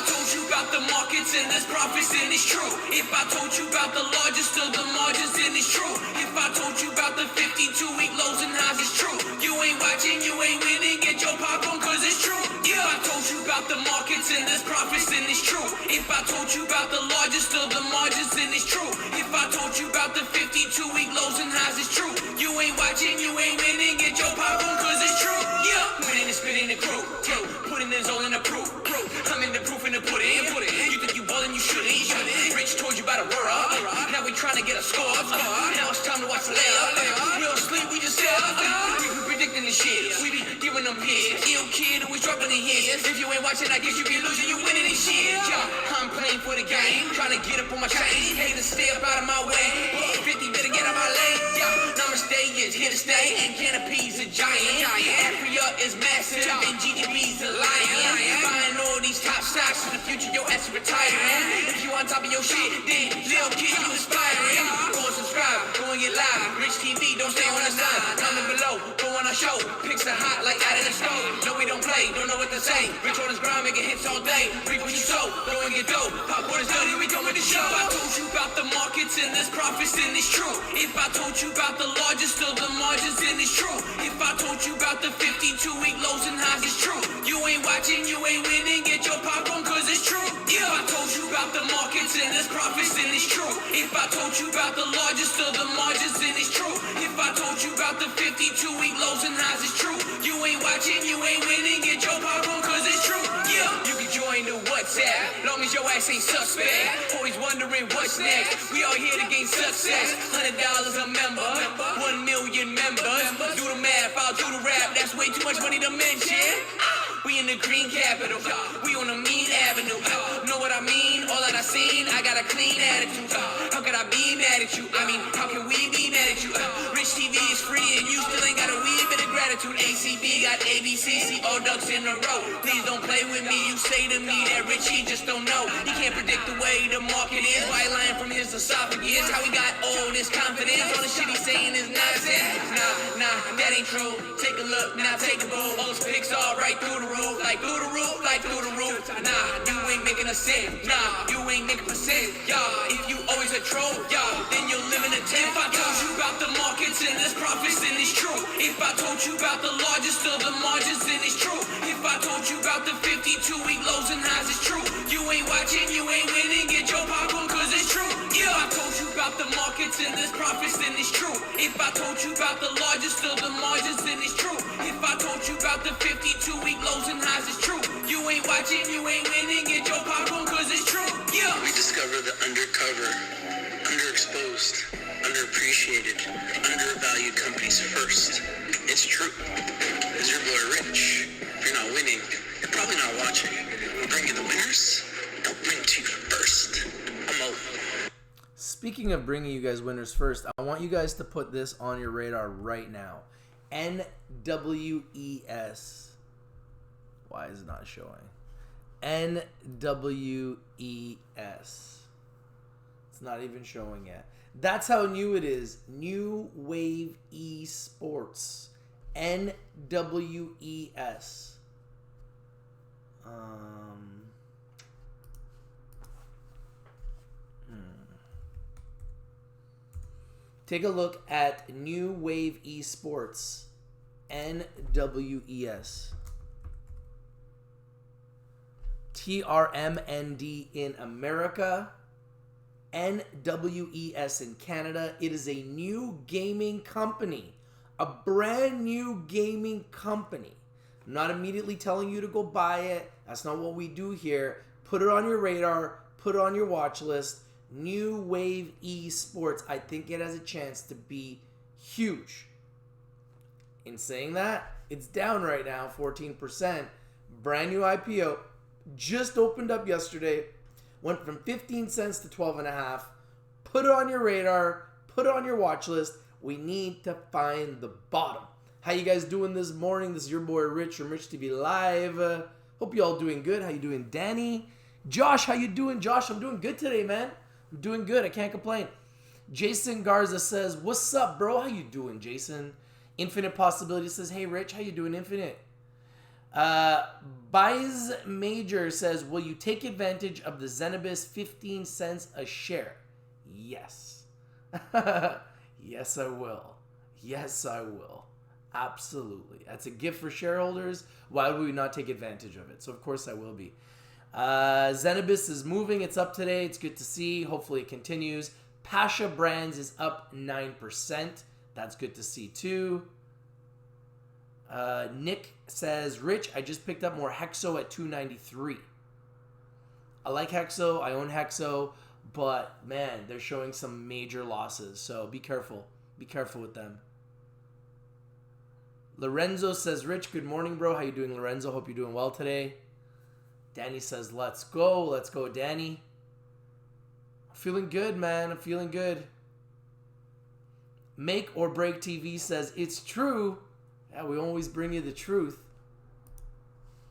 I told you about the markets and there's profits, then it's true. If I told you about the largest of the margins, then it's true. If I told you about the 52-week lows and highs, it's true. You ain't watching, you ain't winning, get your popcorn cause it's true. Yeah, I told you about the markets and there's profits, then it's true. If I told you about the largest of the margins, then it's true. If I told you about the 52-week lows and highs, it's true. You ain't watching, you ain't winning, get your popcorn cause it's true. Yeah, winning and spitting the crew. Putting this all in the proof. I'm in the proof in the pudding. You think you ballin', you shouldn't. Rich told you about a world. Now we trying to get a score. Now it's time to watch the layup. We don't sleep, we just stay up. We be predicting the shit. We be giving them hits. Ill kid always dropping the hits. If you ain't watching, I guess you be losing. You winning this shit. Yeah, I'm playing for the game. Trying to get up on my chain. Haters stay up out of my way. 50 better get out my lane. Yeah, Namaste is here to stay. And Canopy's a giant. Afria is massive. And GGB's a lion. Buying all these top stocks in the future, your ass is retiring. If you on top of your shit, then little kid, you inspiring. Go and subscribe, go and get live. Rich TV, don't stay on the side. Comment below, go on our show. Pics are hot like out of the stove. No, we don't play, don't know what to say. Rich on his grind, making hits all day. Reap what you sow, go and get dope. Pop what is done, here we come with the show. If I told you about the markets and there's profits, then it's true. If I told you about the largest of the margins, then it's true. If I told you about the 52-week lows and highs, it's true. You ain't watching, you ain't winning, get your popcorn cause it's true. Yeah, if I told you about the markets and there's profits, then it's true. If I told you about the largest of the margins, then it's true. If I told you about the 52-week lows and highs, it's true. You ain't watching, you ain't winning, get your popcorn cause it's true. Yeah, you can join the WhatsApp, long as your ass ain't suspect. Always wondering what's next. We all here to gain success. $100 a member, 1 million members. Do the math, I'll do the rap. That's way too much money to mention. We in the green capital, we on the mean avenue. Know what I mean? All that I seen, I got a clean attitude. How could I be mad at you? I mean, how can we be mad at you? Rich TV is free and you still ain't got a wee bit of gratitude. ACB got ABCC, all ducks in a row. Please don't play with me, you say to me that Rich, he just don't know. He can't predict the way the market is. Why lying from his esophagus? How he got all this confidence? All the shit he's saying is nonsense. Nah, that ain't true. Take a look, now take a move. All those pics all right through the roof, like through the roof, like through the roof. Nah, you ain't making a cent. Nah, you ain't making percent. Y'all, if you always a troll, y'all, then you'll live in a tent. If I told you about the markets and there's profits, then it's true. If I told you about the largest of the margins, then it's true. If I told you about the 52-week lows and highs, it's true. You ain't watching, you ain't winning, get your popcorn cause it's true. Yeah, I told you about the markets and there's profits, then it's true. If I told you about the largest of the margins, then it's true. If I told you about the 52-week lows and highs, it's true. You ain't watching, you ain't winning, get your popcorn cause it's true. Yeah. We discover the undercover, underexposed, underappreciated, undervalued companies first. It's true. It's your boy Rich. If you're not winning, you're probably not watching. We'll bring you the winners. They'll bring it to you first. I'm over. Speaking of bringing you guys winners first, I want you guys to put this on your radar right now. NWES. Why is it not showing? NWES. It's not even showing yet. That's how new it is. New Wave Esports. NWES. Take a look at New Wave Esports. NWES. TRMND in America. NWES in Canada. It is a new gaming company. A brand new gaming company. I'm not immediately telling you to go buy it. That's not what we do here. Put it on your radar. Put it on your watch list. New Wave Esports. I think it has a chance to be huge. In saying that, it's down right now, 14%. Brand new IPO. Just opened up yesterday. Went from 15 cents to 12.5. Put it on your radar. Put it on your watch list. We need to find the bottom. How you guys doing this morning? This is your boy Rich from Rich TV Live. Hope you all doing good. How you doing, Danny? Josh, how you doing? Josh, I'm doing good today, man. I'm doing good. I can't complain. Jason Garza says, what's up, bro? How you doing, Jason? Infinite Possibility says, hey, Rich, how you doing, Infinite? Buys Major says, will you take advantage of the Zenibus 15 cents a share? Yes. Yes, I will. Yes, I will. Absolutely. That's a gift for shareholders. Why would we not take advantage of it? So, of course, I will be. Zenibus is moving. It's up today. It's good to see. Hopefully, it continues. Pasha Brands is up 9%. That's good to see, too. Nick says, Rich, I just picked up more Hexo at $2.93. I like Hexo. I own Hexo. But, man, they're showing some major losses. So, be careful. Be careful with them. Lorenzo says, Rich, good morning, bro. How you doing, Lorenzo? Hope you're doing well today. Danny says, let's go. Let's go, Danny. I'm feeling good, man. I'm feeling good. Make or Break TV says, it's true. Yeah, we always bring you the truth.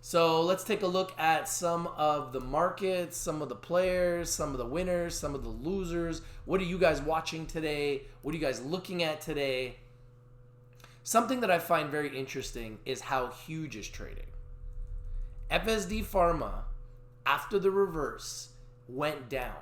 So let's take a look at some of the markets, some of the players, some of the winners, some of the losers. What are you guys watching today? What are you guys looking at today? Something that I find very interesting is how Huge is trading. FSD Pharma, after the reverse, went down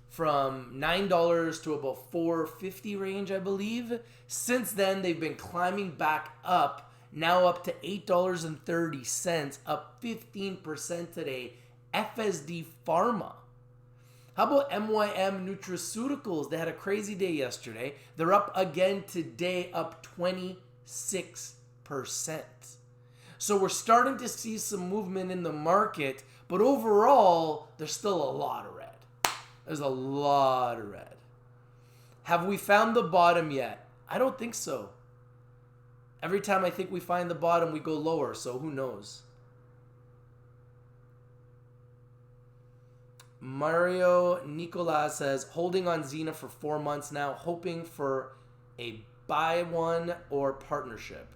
from $9 to about $4.50 range, I believe. Since then, they've been climbing back up, now up to $8.30, up 15% today. FSD Pharma. How about MYM Nutraceuticals? They had a crazy day yesterday. They're up again today, up 26%. So we're starting to see some movement in the market, but overall, there's still a lot of red. There's a lot of red. Have we found the bottom yet? I don't think so. Every time I think we find the bottom, we go lower, so who knows? Mario Nicolas says, holding on Xena for 4 months now, hoping for a buy one or partnership.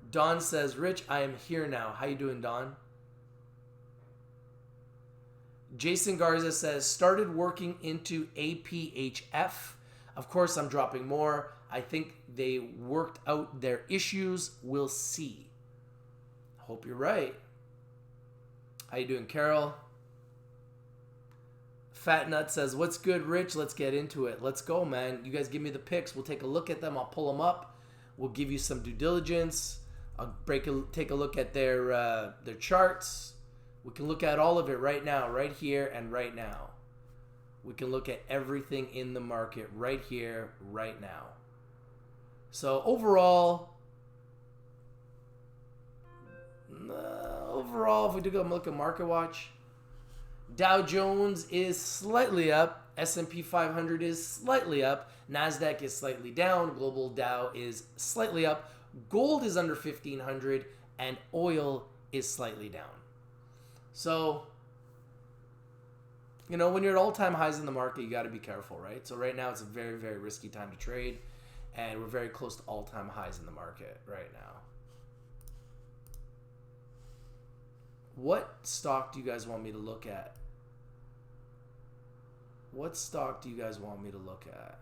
Don says, Rich, I am here now. How you doing, Don? Jason Garza says, started working into APHF. Of course, I'm dropping more. I think they worked out their issues. We'll see. Hope you're right. How you doing, Carol? Fat Nut says, what's good, Rich? Let's get into it. Let's go, man. You guys give me the picks. We'll take a look at them. I'll pull them up. We'll give you some due diligence. I'll take a look at their charts. We can look at all of it right now, right here, and right now. We can look at everything in the market right here, right now. So overall, if we do a look at MarketWatch, Dow Jones is slightly up. S&P 500 is slightly up. NASDAQ is slightly down. Global Dow is slightly up. Gold is under 1,500. And oil is slightly down. So, you know, when you're at all-time highs in the market, you got to be careful, right? So right now it's a very, very risky time to trade. And we're very close to all-time highs in the market right now. What stock do you guys want me to look at? What stock do you guys want me to look at?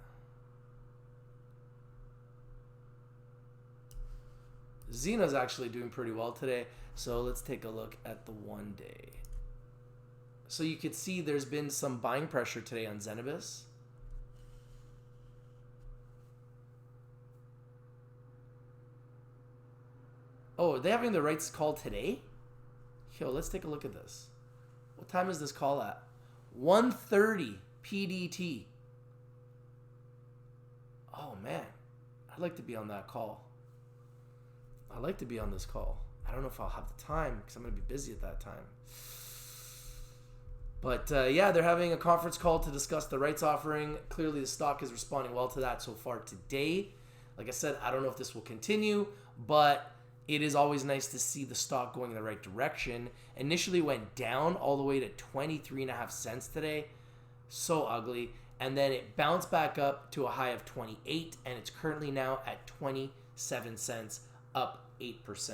Xena's actually doing pretty well today. So let's take a look at the 1 day. So you could see there's been some buying pressure today on Zenibus. Oh, are they having the rights call today? Yo, let's take a look at this. What time is this call at? 1:30 PDT. Oh, man. I'd like to be on that call. I'd like to be on this call. I don't know if I'll have the time because I'm going to be busy at that time. But, yeah, they're having a conference call to discuss the rights offering. Clearly, the stock is responding well to that so far today. Like I said, I don't know if this will continue, but it is always nice to see the stock going in the right direction. Initially went down all the way to 23.5 cents today. So ugly. And then it bounced back up to a high of 28, and it's currently now at 27 cents, up 8%.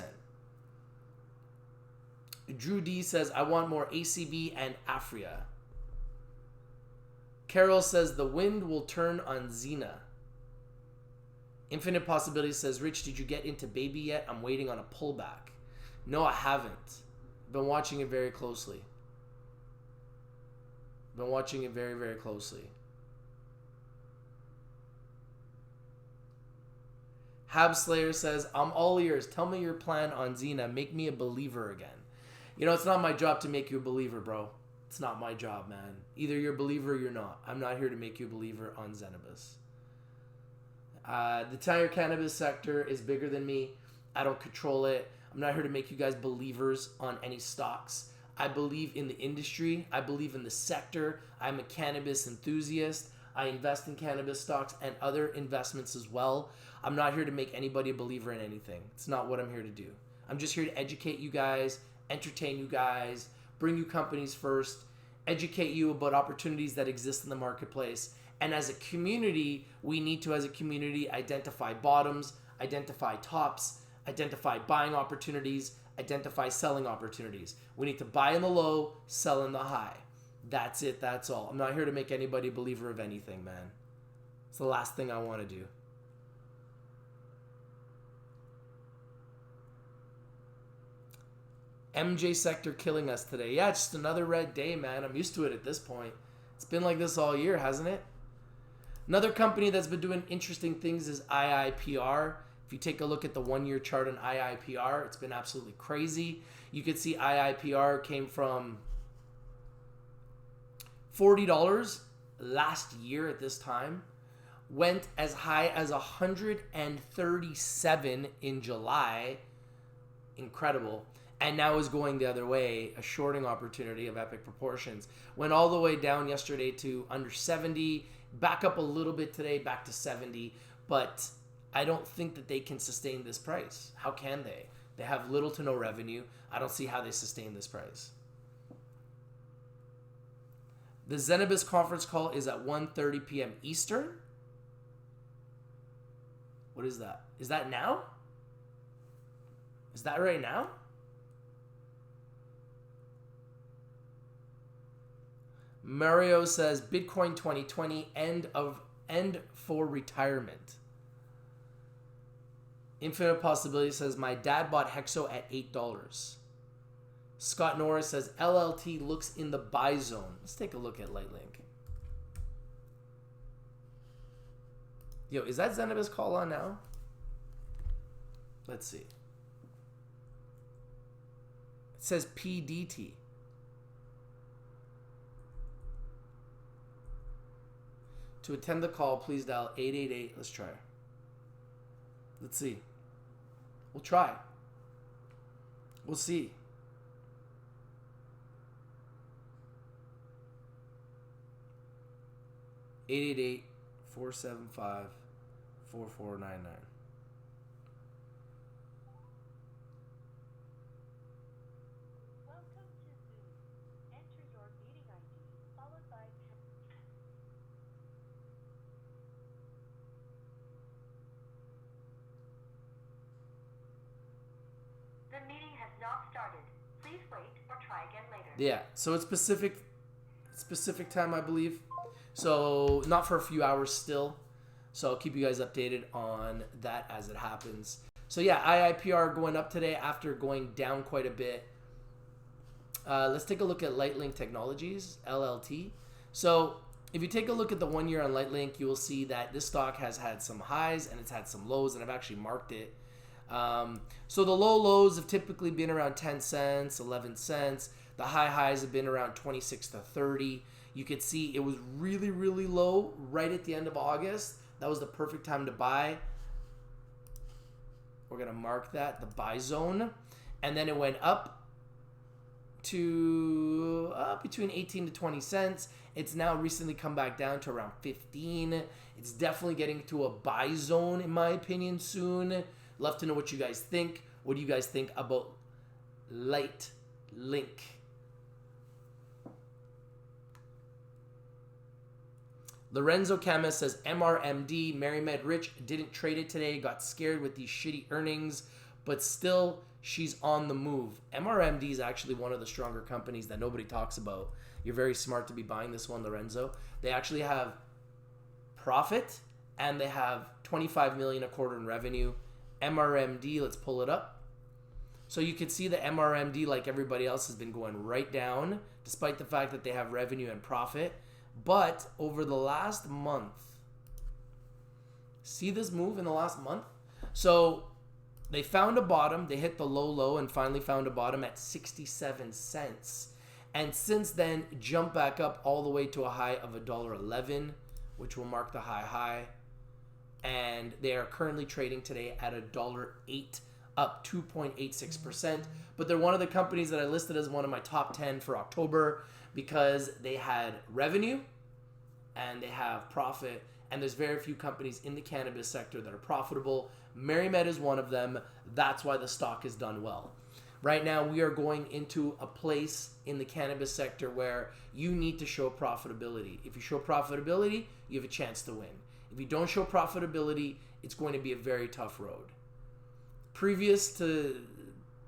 Drew D says, I want more ACB and Afria. Carol says, the wind will turn on Xena. Infinite Possibilities says, Rich, did you get into Baby yet? I'm waiting on a pullback. No, I haven't. Been watching it very closely. Been watching it very, very closely. Hab Slayer says, I'm all ears. Tell me your plan on Xena. Make me a believer again. You know, it's not my job to make you a believer, bro. It's not my job, man. Either you're a believer or you're not. I'm not here to make you a believer on Zenibus. The entire cannabis sector is bigger than me. I don't control it. I'm not here to make you guys believers on any stocks. I believe in the industry. I believe in the sector. I'm a cannabis enthusiast. I invest in cannabis stocks and other investments as well. I'm not here to make anybody a believer in anything. It's not what I'm here to do. I'm just here to educate you guys, entertain you guys, bring you companies first, educate you about opportunities that exist in the marketplace. And as a community, we need to, as a community, identify bottoms, identify tops, identify buying opportunities, identify selling opportunities. We need to buy in the low, sell in the high. That's it. That's all. I'm not here to make anybody a believer of anything, man. It's the last thing I want to do. MJ sector killing us today. Yeah, it's just another red day, man. I'm used to it at this point. It's been like this all year, hasn't it? Another company that's been doing interesting things is IIPR. If you take a look at the one-year chart on IIPR, it's been absolutely crazy. You could see IIPR came from $40 last year at this time, went as high as 137 in July. Incredible. And now is going the other way, a shorting opportunity of epic proportions. Went all the way down yesterday to under 70, back up a little bit today, back to 70. But I don't think that they can sustain this price. How can they? They have little to no revenue. I don't see how they sustain this price. The Zenibus conference call is at 1:30 p.m. Eastern. What is that? Is that now? Is that right now? Mario says Bitcoin 2020 end for retirement. Infinite Possibility says my dad bought Hexo at $8. Scott Norris says LLT looks in the buy zone. Let's take a look at Lightlink. Yo, is that Zenibus call on now? Let's see. It says PDT. To attend the call, please dial 888. Let's try. Let's see. We'll try. We'll see. 888-475-4499. The meeting has not started. Please wait or try again later. Yeah, so it's Pacific time, I believe. So not for a few hours still. So I'll keep you guys updated on that as it happens. So yeah, IIPR going up today after going down quite a bit. Let's take a look at Lightlink Technologies, LLT. So if you take a look at the 1 year on Lightlink, you will see that this stock has had some highs and it's had some lows, and I've actually marked it. So the low lows have typically been around 10 cents, 11 cents. The high highs have been around 26 to 30. You could see it was really, really low right at the end of August. That was the perfect time to buy. We're going to mark that, the buy zone. And then it went up to between 18 to 20 cents. It's now recently come back down to around 15. It's definitely getting to a buy zone, in my opinion, soon. Love to know what you guys think. What do you guys think about Lightlink? Lorenzo Camus says MRMD, MaryMed Rich didn't trade it today, got scared with these shitty earnings, but still she's on the move. MRMD is actually one of the stronger companies that nobody talks about. You're very smart to be buying this one, Lorenzo. They actually have profit and they have $25 million a quarter in revenue. MRMD, let's pull it up. So you can see the MRMD, like everybody else, has been going right down, despite the fact that they have revenue and profit. But over the last month, see this move in the last month? So they found a bottom, they hit the low and finally found a bottom at 67 cents. And since then, jumped back up all the way to a high of $1.11, which will mark the high. And they are currently trading today at $1.08, up 2.86%. But they're one of the companies that I listed as one of my top 10 for October because they had revenue and they have profit. And there's very few companies in the cannabis sector that are profitable. MariMed is one of them. That's why the stock has done well. Right now, we are going into a place in the cannabis sector where you need to show profitability. If you show profitability, you have a chance to win. If you don't show profitability, it's going to be a very tough road. Previous to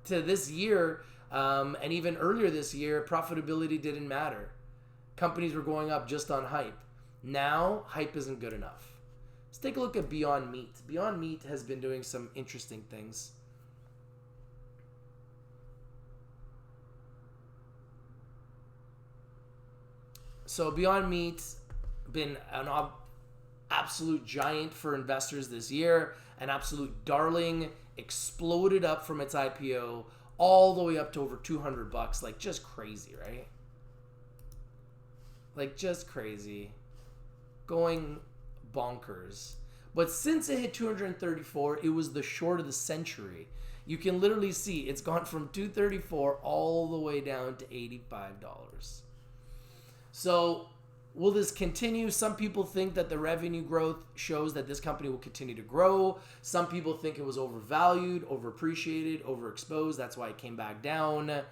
this year, and even earlier this year, profitability didn't matter. Companies were going up just on hype. Now, hype isn't good enough. Let's take a look at Beyond Meat. Beyond Meat has been doing some interesting things. So Beyond Meat's been an absolute giant for investors this year, an absolute darling, exploded up from its IPO all the way up to over $200, like just crazy, right? Like just crazy, going bonkers. But since it hit 234, it was the short of the century. You can literally see it's gone from 234 all the way down to $85. So will this continue? Some people think that the revenue growth shows that this company will continue to grow. Some people think it was overvalued, overappreciated, overexposed. That's why it came back down.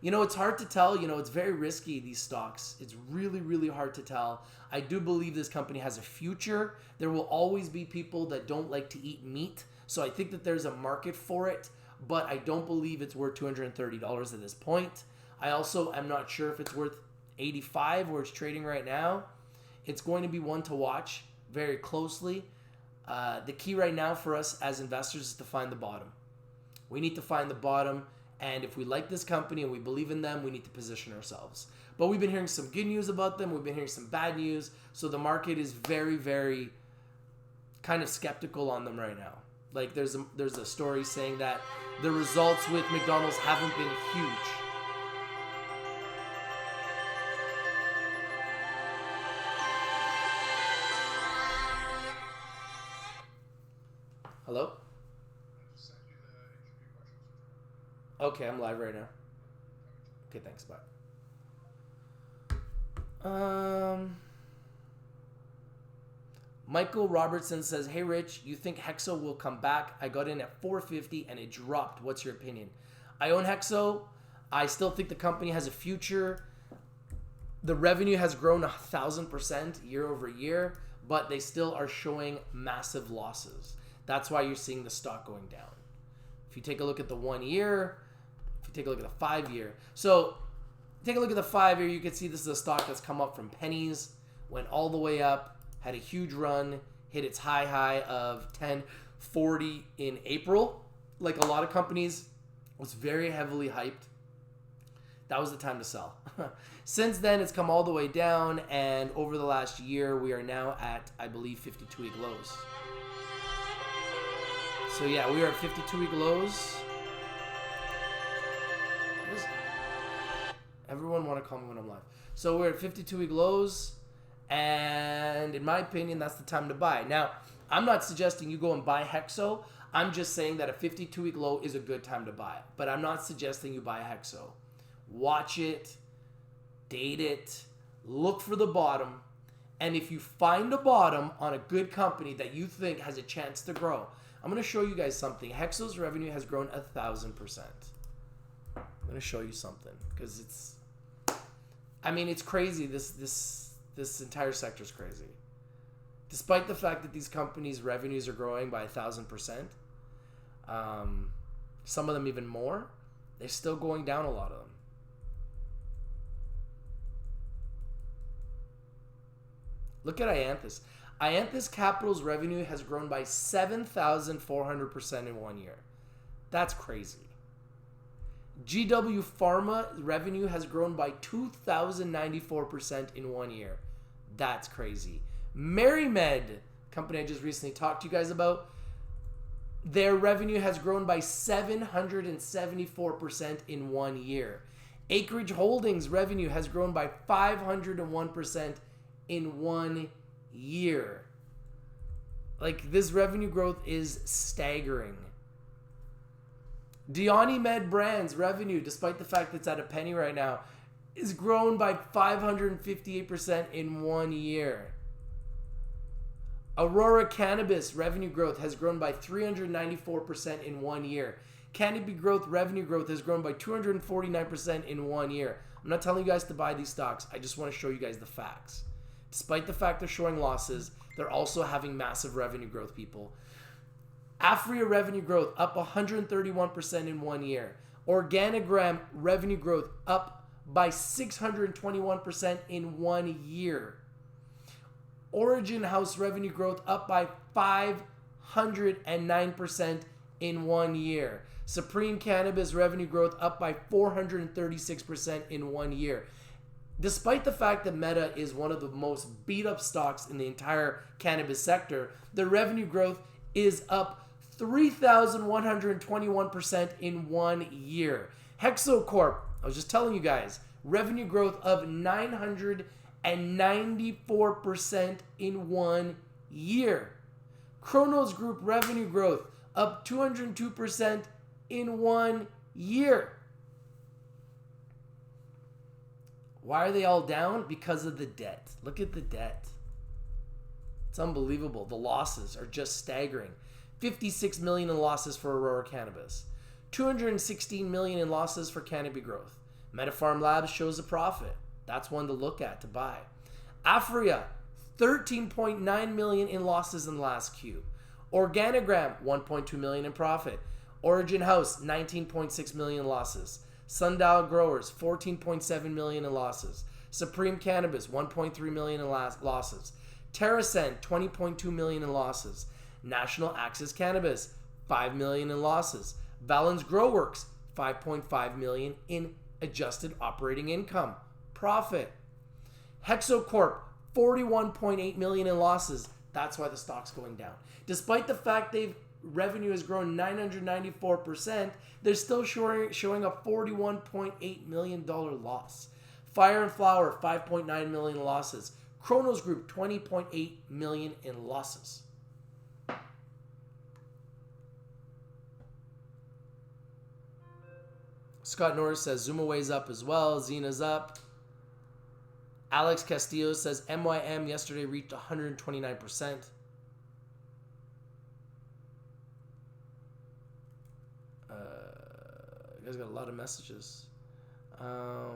You know, it's hard to tell. You know, it's very risky, these stocks. It's really, really hard to tell. I do believe this company has a future. There will always be people that don't like to eat meat. So I think that there's a market for it, but I don't believe it's worth $230 at this point. I also am not sure if it's worth 85 where it's trading right now. It's going to be one to watch very closely. The key right now for us as investors is to find the bottom. We need to find the bottom, and if we like this company and we believe in them, we need to position ourselves. But we've been hearing some good news about them. We've been hearing some bad news. So the market is very, very kind of skeptical on them right now. Like there's a story saying that the results with McDonald's haven't been huge. Hello? Okay, I'm live right now. Okay, thanks, bye. Michael Robertson says, "Hey Rich, you think Hexo will come back? I got in at 450 and it dropped. What's your opinion?" I own Hexo. I still think the company has a future. The revenue has grown 1,000% year over year, but they still are showing massive losses. That's why you're seeing the stock going down. If you take a look at the 1 year, if you take a look at the 5 year. So take a look at the 5 year, you can see this is a stock that's come up from pennies, went all the way up, had a huge run, hit its high of 1040 in April. Like a lot of companies, was very heavily hyped. That was the time to sell. Since then, it's come all the way down, and over the last year, we are now at, I believe, 52-week lows. So yeah, we are at 52-week lows. Everyone want to call me when I'm live. So we're at 52-week lows, and in my opinion, that's the time to buy. Now, I'm not suggesting you go and buy Hexo. I'm just saying that a 52-week low is a good time to buy. But I'm not suggesting you buy Hexo. Watch it, date it, look for the bottom, and if you find a bottom on a good company that you think has a chance to grow, I'm going to show you guys something. Hexo's revenue has grown 1,000%. I'm going to show you something because it's crazy. This entire sector is crazy. Despite the fact that these companies' revenues are growing by 1,000%, some of them even more, they're still going down, a lot of them. Look at Ianthus. Ianthus Capital's revenue has grown by 7,400% in 1 year. That's crazy. GW Pharma revenue has grown by 2,094% in 1 year. That's crazy. MaryMed, company I just recently talked to you guys about, their revenue has grown by 774% in 1 year. Acreage Holdings revenue has grown by 501% in 1 year. Like, this revenue growth is staggering. DionyMed Brands revenue, despite the fact that it's at a penny right now, is grown by 558% in 1 year. Aurora Cannabis revenue growth has grown by 394% in 1 year. Canopy Growth revenue growth has grown by 249% in 1 year. I'm not telling you guys to buy these stocks. I just want to show you guys the facts. Despite the fact they're showing losses, they're also having massive revenue growth, people. Afria revenue growth up 131% in 1 year. Organigram revenue growth up by 621% in 1 year. Origin House revenue growth up by 509% in 1 year. Supreme Cannabis revenue growth up by 436% in 1 year. Despite the fact that Meta is one of the most beat up stocks in the entire cannabis sector, their revenue growth is up 3,121% in 1 year. Hexocorp, I was just telling you guys, revenue growth of 994% in 1 year. Kronos Group revenue growth up 202% in 1 year. Why are they all down? Because of the debt. Look at the debt. It's unbelievable. The losses are just staggering. 56 million in losses for Aurora Cannabis. 216 million in losses for Canopy Growth. MetaPharm Labs shows a profit. That's one to look at, to buy. Afria, 13.9 million in losses in the last Q. Organigram, 1.2 million in profit. Origin House, 19.6 million losses. Sundial Growers, 14.7 million in losses. Supreme Cannabis, 1.3 million in losses. TerraSend, 20.2 million in losses. National Access Cannabis, 5 million in losses. Valens Growworks, 5.5 million in adjusted operating income. Profit. Hexocorp, 41.8 million in losses. That's why the stock's going down. Despite the fact revenue has grown 994%, they're still showing a $41.8 million loss. Fire and Flower, 5.9 million in losses. Kronos Group, 20.8 million in losses. Scott Norris says Zumaway's up as well. Zena's up. Alex Castillo says MYM yesterday reached 129%. You guys got a lot of messages. Wow,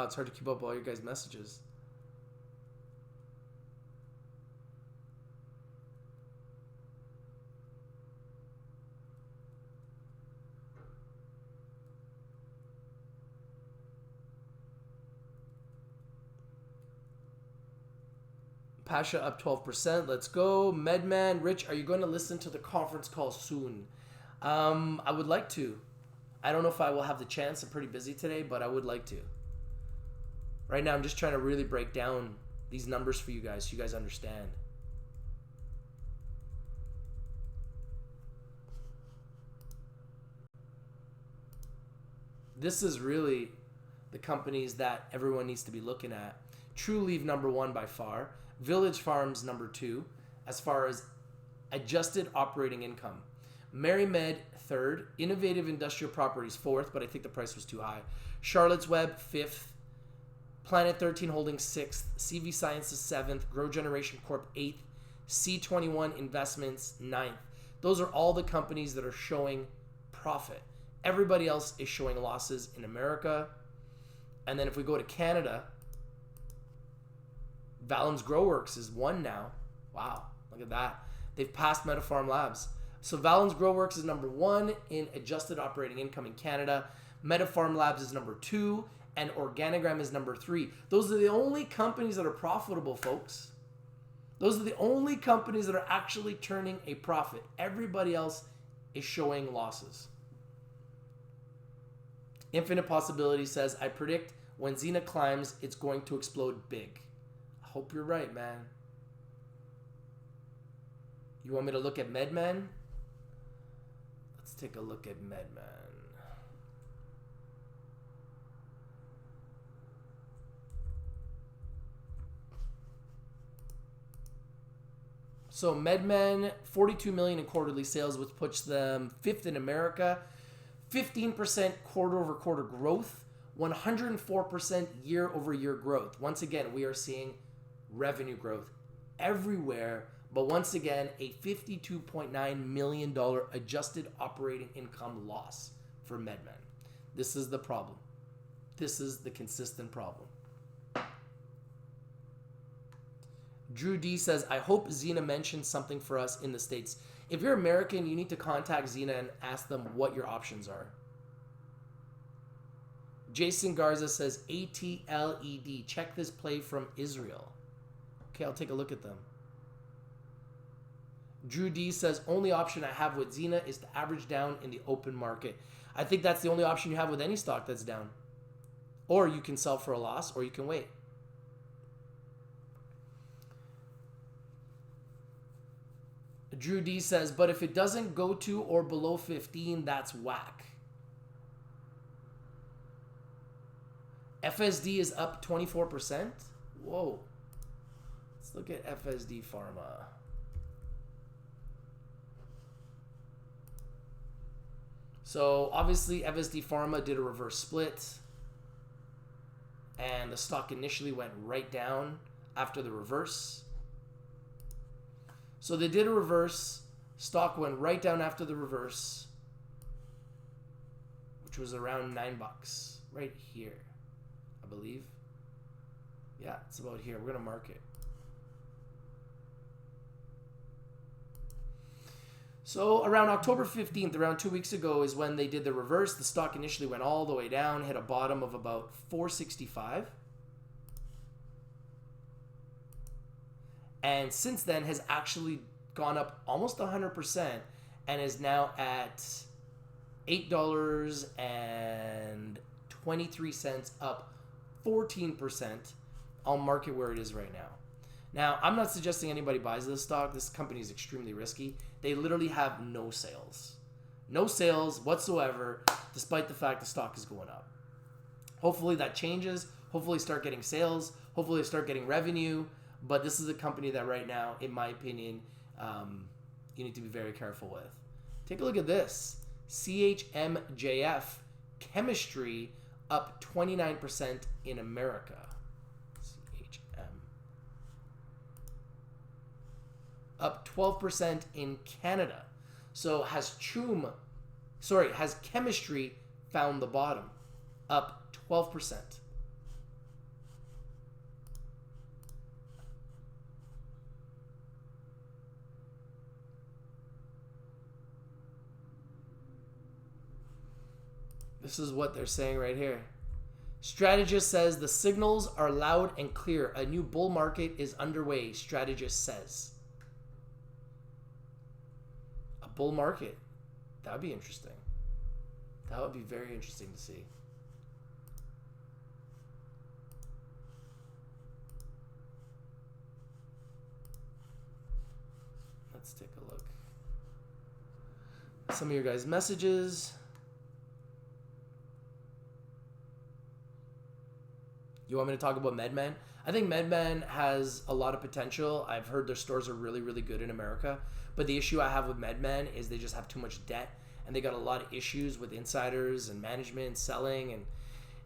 it's hard to keep up all your guys' messages. Pasha up 12%. Let's go. Medman, Rich, are you going to listen to the conference call soon? I would like to. I don't know if I will have the chance. I'm pretty busy today, but I would like to. Right now, I'm just trying to really break down these numbers for you guys so you guys understand. This is really the companies that everyone needs to be looking at. TrueLeaf number 1 by far. Village Farms number 2 as far as adjusted operating income. MaryMed 3rd. Innovative Industrial Properties 4th, but I think the price was too high. Charlotte's Web 5th. Planet 13 Holdings 6th. CV Sciences 7th. Grow Generation Corp 8th. C21 Investments 9th. Those are all the companies that are showing profit. Everybody else is showing losses in America. And then if we go to Canada, Valens Growworks is 1 now. Wow, look at that. They've passed MetaPharm Labs. So Valens Growworks is number 1 in adjusted operating income in Canada. MetaPharm Labs is number 2. And Organigram is number 3. Those are the only companies that are profitable, folks. Those are the only companies that are actually turning a profit. Everybody else is showing losses. Infinite Possibility says, I predict when Xena climbs, it's going to explode big. I hope you're right, man. You want me to look at MedMen? Let's take a look at MedMen. So MedMen, 42 million in quarterly sales, which puts them 5th in America. 15% quarter-over-quarter growth. 104% year-over-year growth. Once again, we are seeing revenue growth everywhere. But once again, a $52.9 million adjusted operating income loss for MedMen. This is the problem. This is the consistent problem. Drew D says, I hope Xena mentions something for us in the States. If you're American, you need to contact Xena and ask them what your options are. Jason Garza says, ATLED. Check this play from Israel. Okay, I'll take a look at them. Drew D says, only option I have with Xena is to average down in the open market. I think that's the only option you have with any stock that's down. Or you can sell for a loss, or you can wait. Drew D says, but if it doesn't go to or below 15, that's whack. FSD is up 24%. Whoa. Let's look at FSD Pharma. So obviously FSD Pharma did a reverse split. And the stock initially went right down after the reverse. So they did a reverse. Stock went right down after the reverse, which was around $9, right here, I believe. Yeah, it's about here. We're going to mark it. So around October 15th, around 2 weeks ago, is when they did the reverse. The stock initially went all the way down, hit a bottom of about 465. And since then has actually gone up almost 100% and is now at $8.23, up 14%. I'll mark it where it is right now. Now, I'm not suggesting anybody buys this stock. This company is extremely risky. They literally have no sales. No sales whatsoever, despite the fact the stock is going up. Hopefully that changes. Hopefully start getting sales. Hopefully start getting revenue. But this is a company that right now, in my opinion, you need to be very careful with. Take a look at this. CHMJF Chemistry up 29% in America. CHM. Up 12% in Canada. So has Chemistry found the bottom? Up 12%. This is what they're saying right here. Strategist says the signals are loud and clear. A new bull market is underway, strategist says. A bull market. That would be interesting. That would be very interesting to see. Let's take a look. Some of your guys' messages. You want me to talk about MedMen? I think MedMen has a lot of potential. I've heard their stores are really, really good in America. But the issue I have with MedMen is they just have too much debt. And they got a lot of issues with insiders and management, selling. And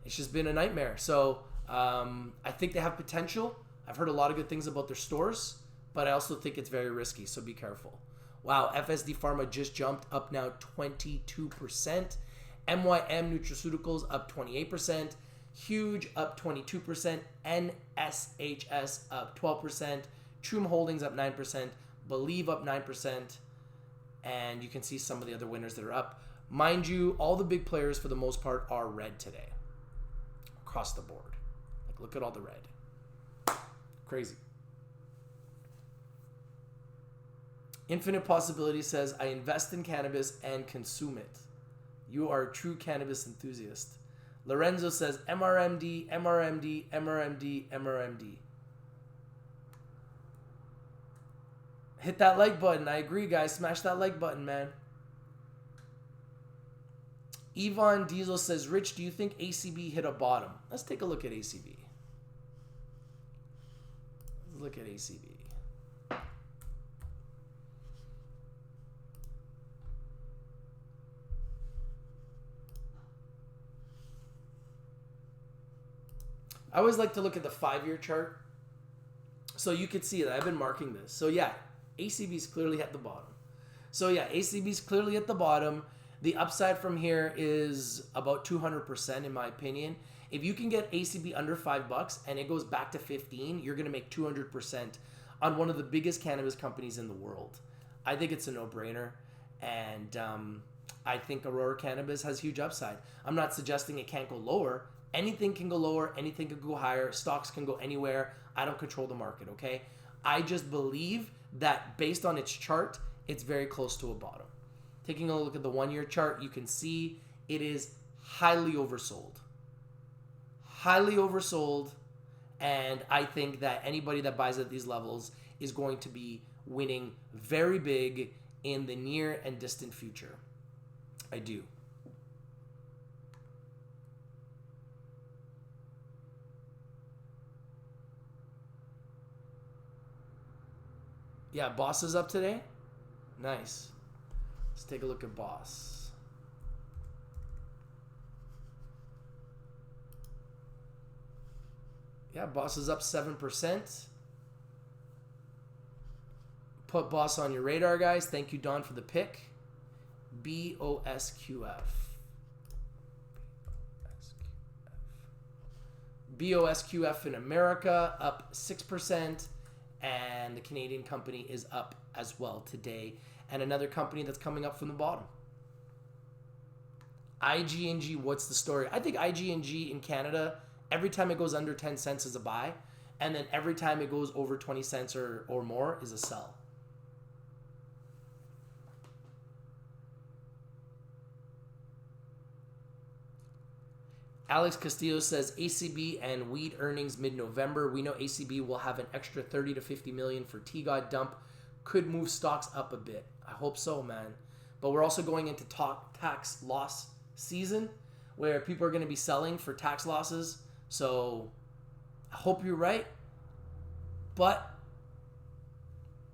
it's just been a nightmare. So I think they have potential. I've heard a lot of good things about their stores. But I also think it's very risky. So be careful. Wow, FSD Pharma just jumped up now 22%. MYM Nutraceuticals up 28%. Huge up 22%, NSHS up 12%, Troom Holdings up 9%, Believe up 9%, and you can see some of the other winners that are up. Mind you, all the big players for the most part are red today, across the board. Like, look at all the red. Crazy. Infinite Possibility says, I invest in cannabis and consume it. You are a true cannabis enthusiast. Lorenzo says, MRMD, MRMD, MRMD, MRMD. Hit that like button. I agree, guys. Smash that like button, man. Yvonne Diesel says, Rich, do you think ACB hit a bottom? Let's take a look at ACB. Let's look at ACB. I always like to look at the 5-year chart. So you could see that I've been marking this. So yeah, ACB's clearly at the bottom. So yeah, ACB's clearly at the bottom. The upside from here is about 200% in my opinion. If you can get ACB under $5 and it goes back to 15, you're going to make 200% on one of the biggest cannabis companies in the world. I think it's a no-brainer. And I think Aurora Cannabis has huge upside. I'm not suggesting it can't go lower. Anything can go lower. Anything can go higher. Stocks can go anywhere. I don't control the market, okay? I just believe that based on its chart, it's very close to a bottom. Taking a look at the 1-year chart, you can see it is highly oversold. Highly oversold, and I think that anybody that buys at these levels is going to be winning very big in the near and distant future. I do. Yeah, Boss is up today. Nice. Let's take a look at Boss. Yeah, Boss is up 7%. Put Boss on your radar, guys. Thank you, Don, for the pick. BOSQF. BOSQF in America up 6%. And the Canadian company is up as well today. And another company that's coming up from the bottom. IGNG, what's the story? I think IGNG in Canada, every time it goes under 10 cents is a buy. And then every time it goes over 20 cents or more is a sell. Alex Castillo says ACB and weed earnings mid-November. We know ACB will have an extra 30 to 50 million for TGOD dump. Could move stocks up a bit. I hope so, man. But we're also going into tax loss season where people are going to be selling for tax losses. So I hope you're right. But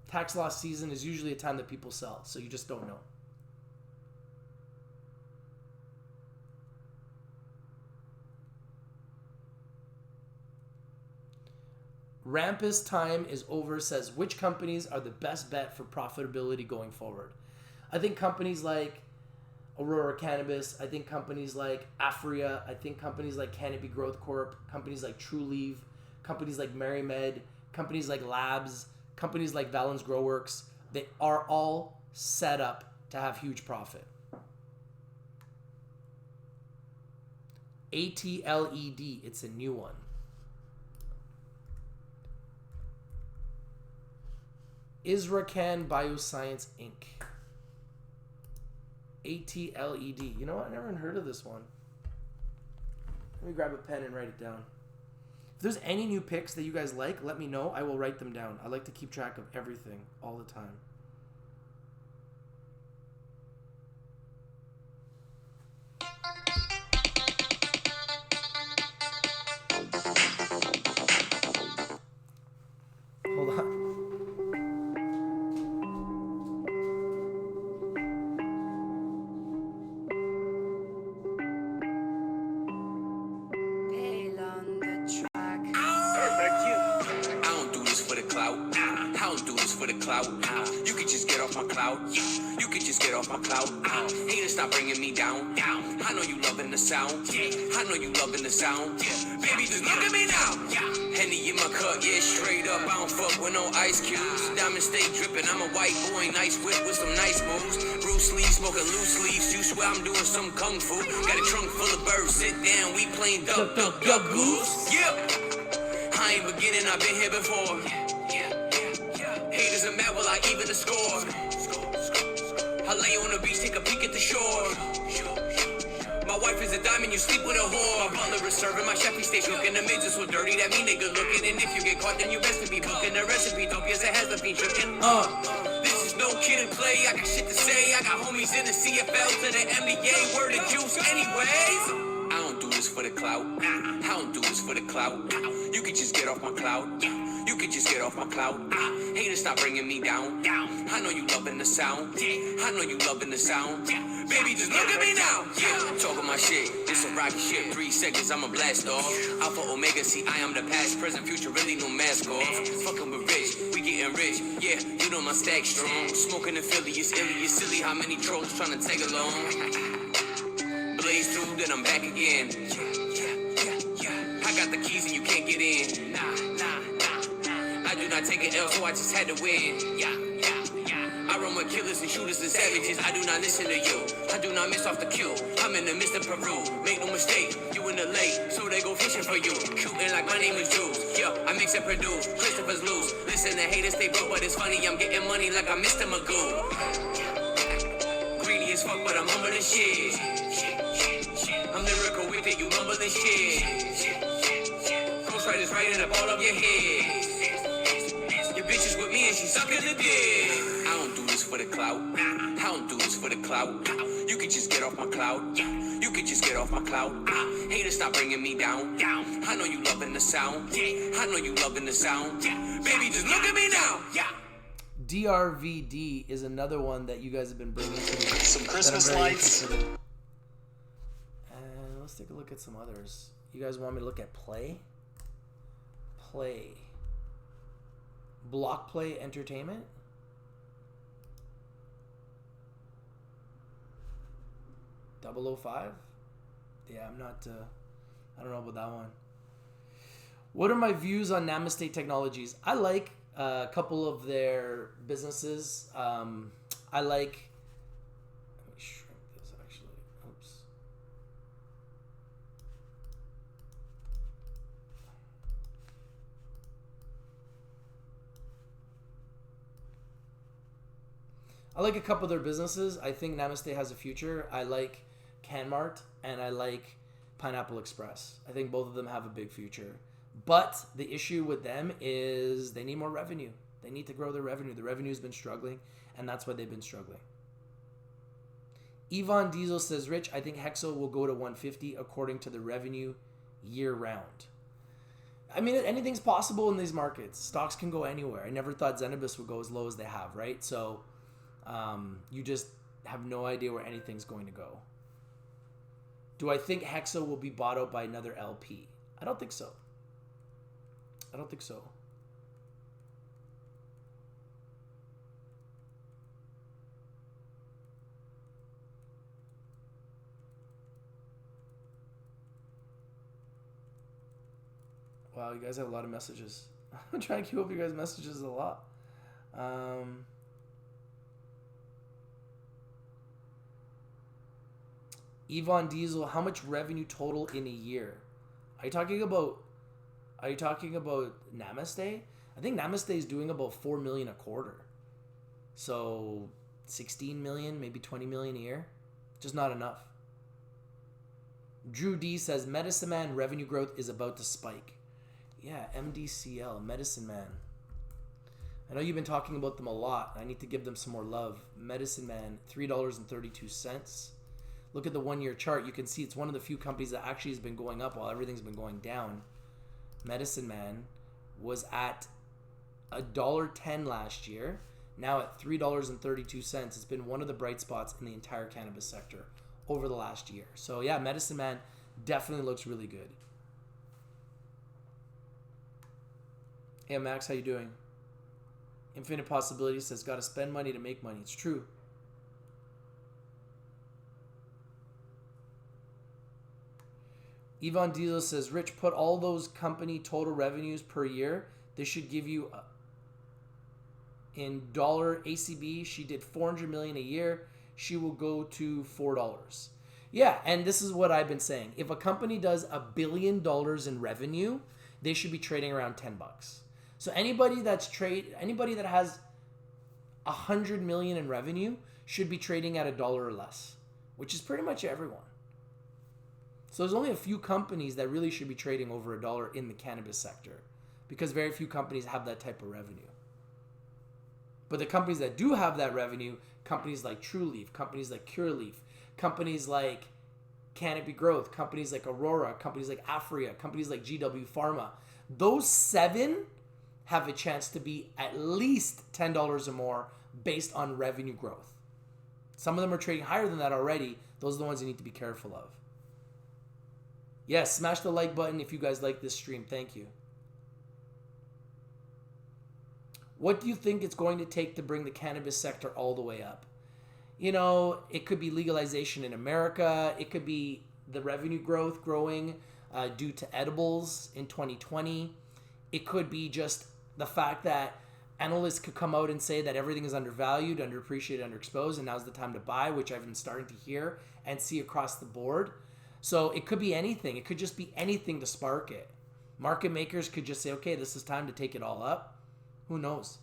tax loss season is usually a time that people sell. So you just don't know. Rampus time is over says, which companies are the best bet for profitability going forward? I think companies like Aurora Cannabis, I think companies like Afria, I think companies like Canopy Growth Corp, companies like TrueLeaf, companies like MaryMed, companies like Labs, companies like Valens Growworks, they are all set up to have huge profit. ATLED, it's a new one. Isracan Bioscience Inc. ATLED. You know what? I never heard of this one. Let me grab a pen and write it down. If there's any new picks that you guys like, let me know. I will write them down. I like to keep track of everything all the time. Hold on. You could just get off my cloud. You could just get off my cloud. Haters stop bringing me down. I know you loving the sound. I know you loving the sound. Baby, just look at me now. Henny in my cup, yeah, straight up. I don't fuck with no ice cubes. Diamonds stay dripping. I'm a white boy, nice whip with some nice moves. Bruce Lee smoking loose leaves. You swear I'm doing some kung fu. Got a trunk full of birds. Sit down, we playing duck, duck, duck, goose. Yeah. I ain't beginning, I've been here before. Haters are mad, will I even the score? I lay on the beach, take a peek at the shore. My wife is a diamond, you sleep with a whore. My butler is serving, my chef he stay cooking. The maids are so dirty, that mean they good looking. And if you get caught, then you best to be booking. The recipe dope, yes, it has the bean chicken. This is no kid and play, I got shit to say. I got homies in the CFL to the NBA. Word of juice anyways. I don't do this for the clout. I don't do this for the clout. You can just get off my clout. You can just get off my clout. Haters stop bringing me down. I know you loving the sound. I know you loving the sound. Baby, just look at me now. Yeah, talking my shit. This a rocket shit. 3 seconds, I'ma blast off. Alpha Omega, see, I am the past, present, future, really no mask off. Fucking with rich, we getting rich. Yeah, you know my stack strong. Smoking in Philly, it's illy, it's silly. How many trolls trying to tag along? Blaze through, then I'm back again. I got the keys and you can't get in. I do not take an L, so I just had to win. I run with killers and shooters and savages. I do not listen to you. I do not miss off the cue. I'm in the midst of Peru. Make no mistake, you in the lake, so they go fishing for you. Shooting like my name is Jules. Yeah, I mix and produce. Christopher's loose. Listen, the haters stay broke, but it's funny. I'm getting money like I'm Mr. Magoo. Greedy as fuck, but I'm humble as shit. I'm lyrical with it, you mumbling shit. Ghostwriters writing up all of your head. Your bitch is with me and she sucking the dick. I don't do this for the clout. I don't do this for the clout. You can just get off my clout. You can just get off my clout. Haters stop bringing me down. I know you loving the sound. I know you loving the sound. Baby, just look at me now. DRVD is another one that you guys have been bringing to me. Some Christmas lights. Let's take a look at some others. You guys want me to look at Play? Play. Block Play Entertainment? .005? Yeah, I'm not, I don't know about that one. What are my views on Namaste Technologies? I like a couple of their businesses. I like, let me shrink this actually. Oops. I like a couple of their businesses. I think Namaste has a future. I like Canmart and I like Pineapple Express. I think both of them have a big future. But the issue with them is they need more revenue. They need to grow their revenue. The revenue's been struggling, and that's why they've been struggling. Yvonne Diesel says, Rich, I think Hexo will go to 150 according to the revenue year round. I mean, anything's possible in these markets. Stocks can go anywhere. I never thought Zenabis would go as low as they have, right? So you just have no idea where anything's going to go. Do I think Hexo will be bought out by another LP? I don't think so. I don't think so. Wow, you guys have a lot of messages. I'm trying to keep up with you guys' messages a lot. Yvonne Diesel, how much revenue total in a year? Are you talking about Namaste? I think Namaste is doing about 4 million a quarter. So 16 million, maybe 20 million a year. Just not enough. Drew D says Medicine Man revenue growth is about to spike. Yeah, MDCL, Medicine Man. I know you've been talking about them a lot. I need to give them some more love. Medicine Man, $3.32. Look at the 1 year chart. You can see it's one of the few companies that actually has been going up while everything's been going down. Medicine Man was at $1.10 last year. Now at $3.32. It's been one of the bright spots in the entire cannabis sector over the last year. So yeah, Medicine Man definitely looks really good. Hey Max, how you doing? Infinite Possibilities says, gotta spend money to make money. It's true. Yvonne Diesel says, Rich, put all those company total revenues per year. This should give you, in dollar ACB, she did 400 million a year. She will go to $4. Yeah, and this is what I've been saying. If a company does $1 billion in revenue, they should be trading around $10. So anybody that has 100 million in revenue should be trading at $1 or less, which is pretty much everyone. So there's only a few companies that really should be trading over $1 in the cannabis sector, because very few companies have that type of revenue. But the companies that do have that revenue, companies like TrueLeaf, companies like CureLeaf, companies like Canopy Growth, companies like Aurora, companies like Aphria, companies like GW Pharma, those 7 have a chance to be at least $10 or more based on revenue growth. Some of them are trading higher than that already. Those are the ones you need to be careful of. Yes, smash the like button if you guys like this stream. Thank you. What do you think it's going to take to bring the cannabis sector all the way up? You know, it could be legalization in America. It could be the revenue growth growing due to edibles in 2020. It could be just the fact that analysts could come out and say that everything is undervalued, underappreciated, underexposed, and now's the time to buy, which I've been starting to hear and see across the board. So it could be anything. It could just be anything to spark it. Market makers could just say, okay, this is time to take it all up. Who knows?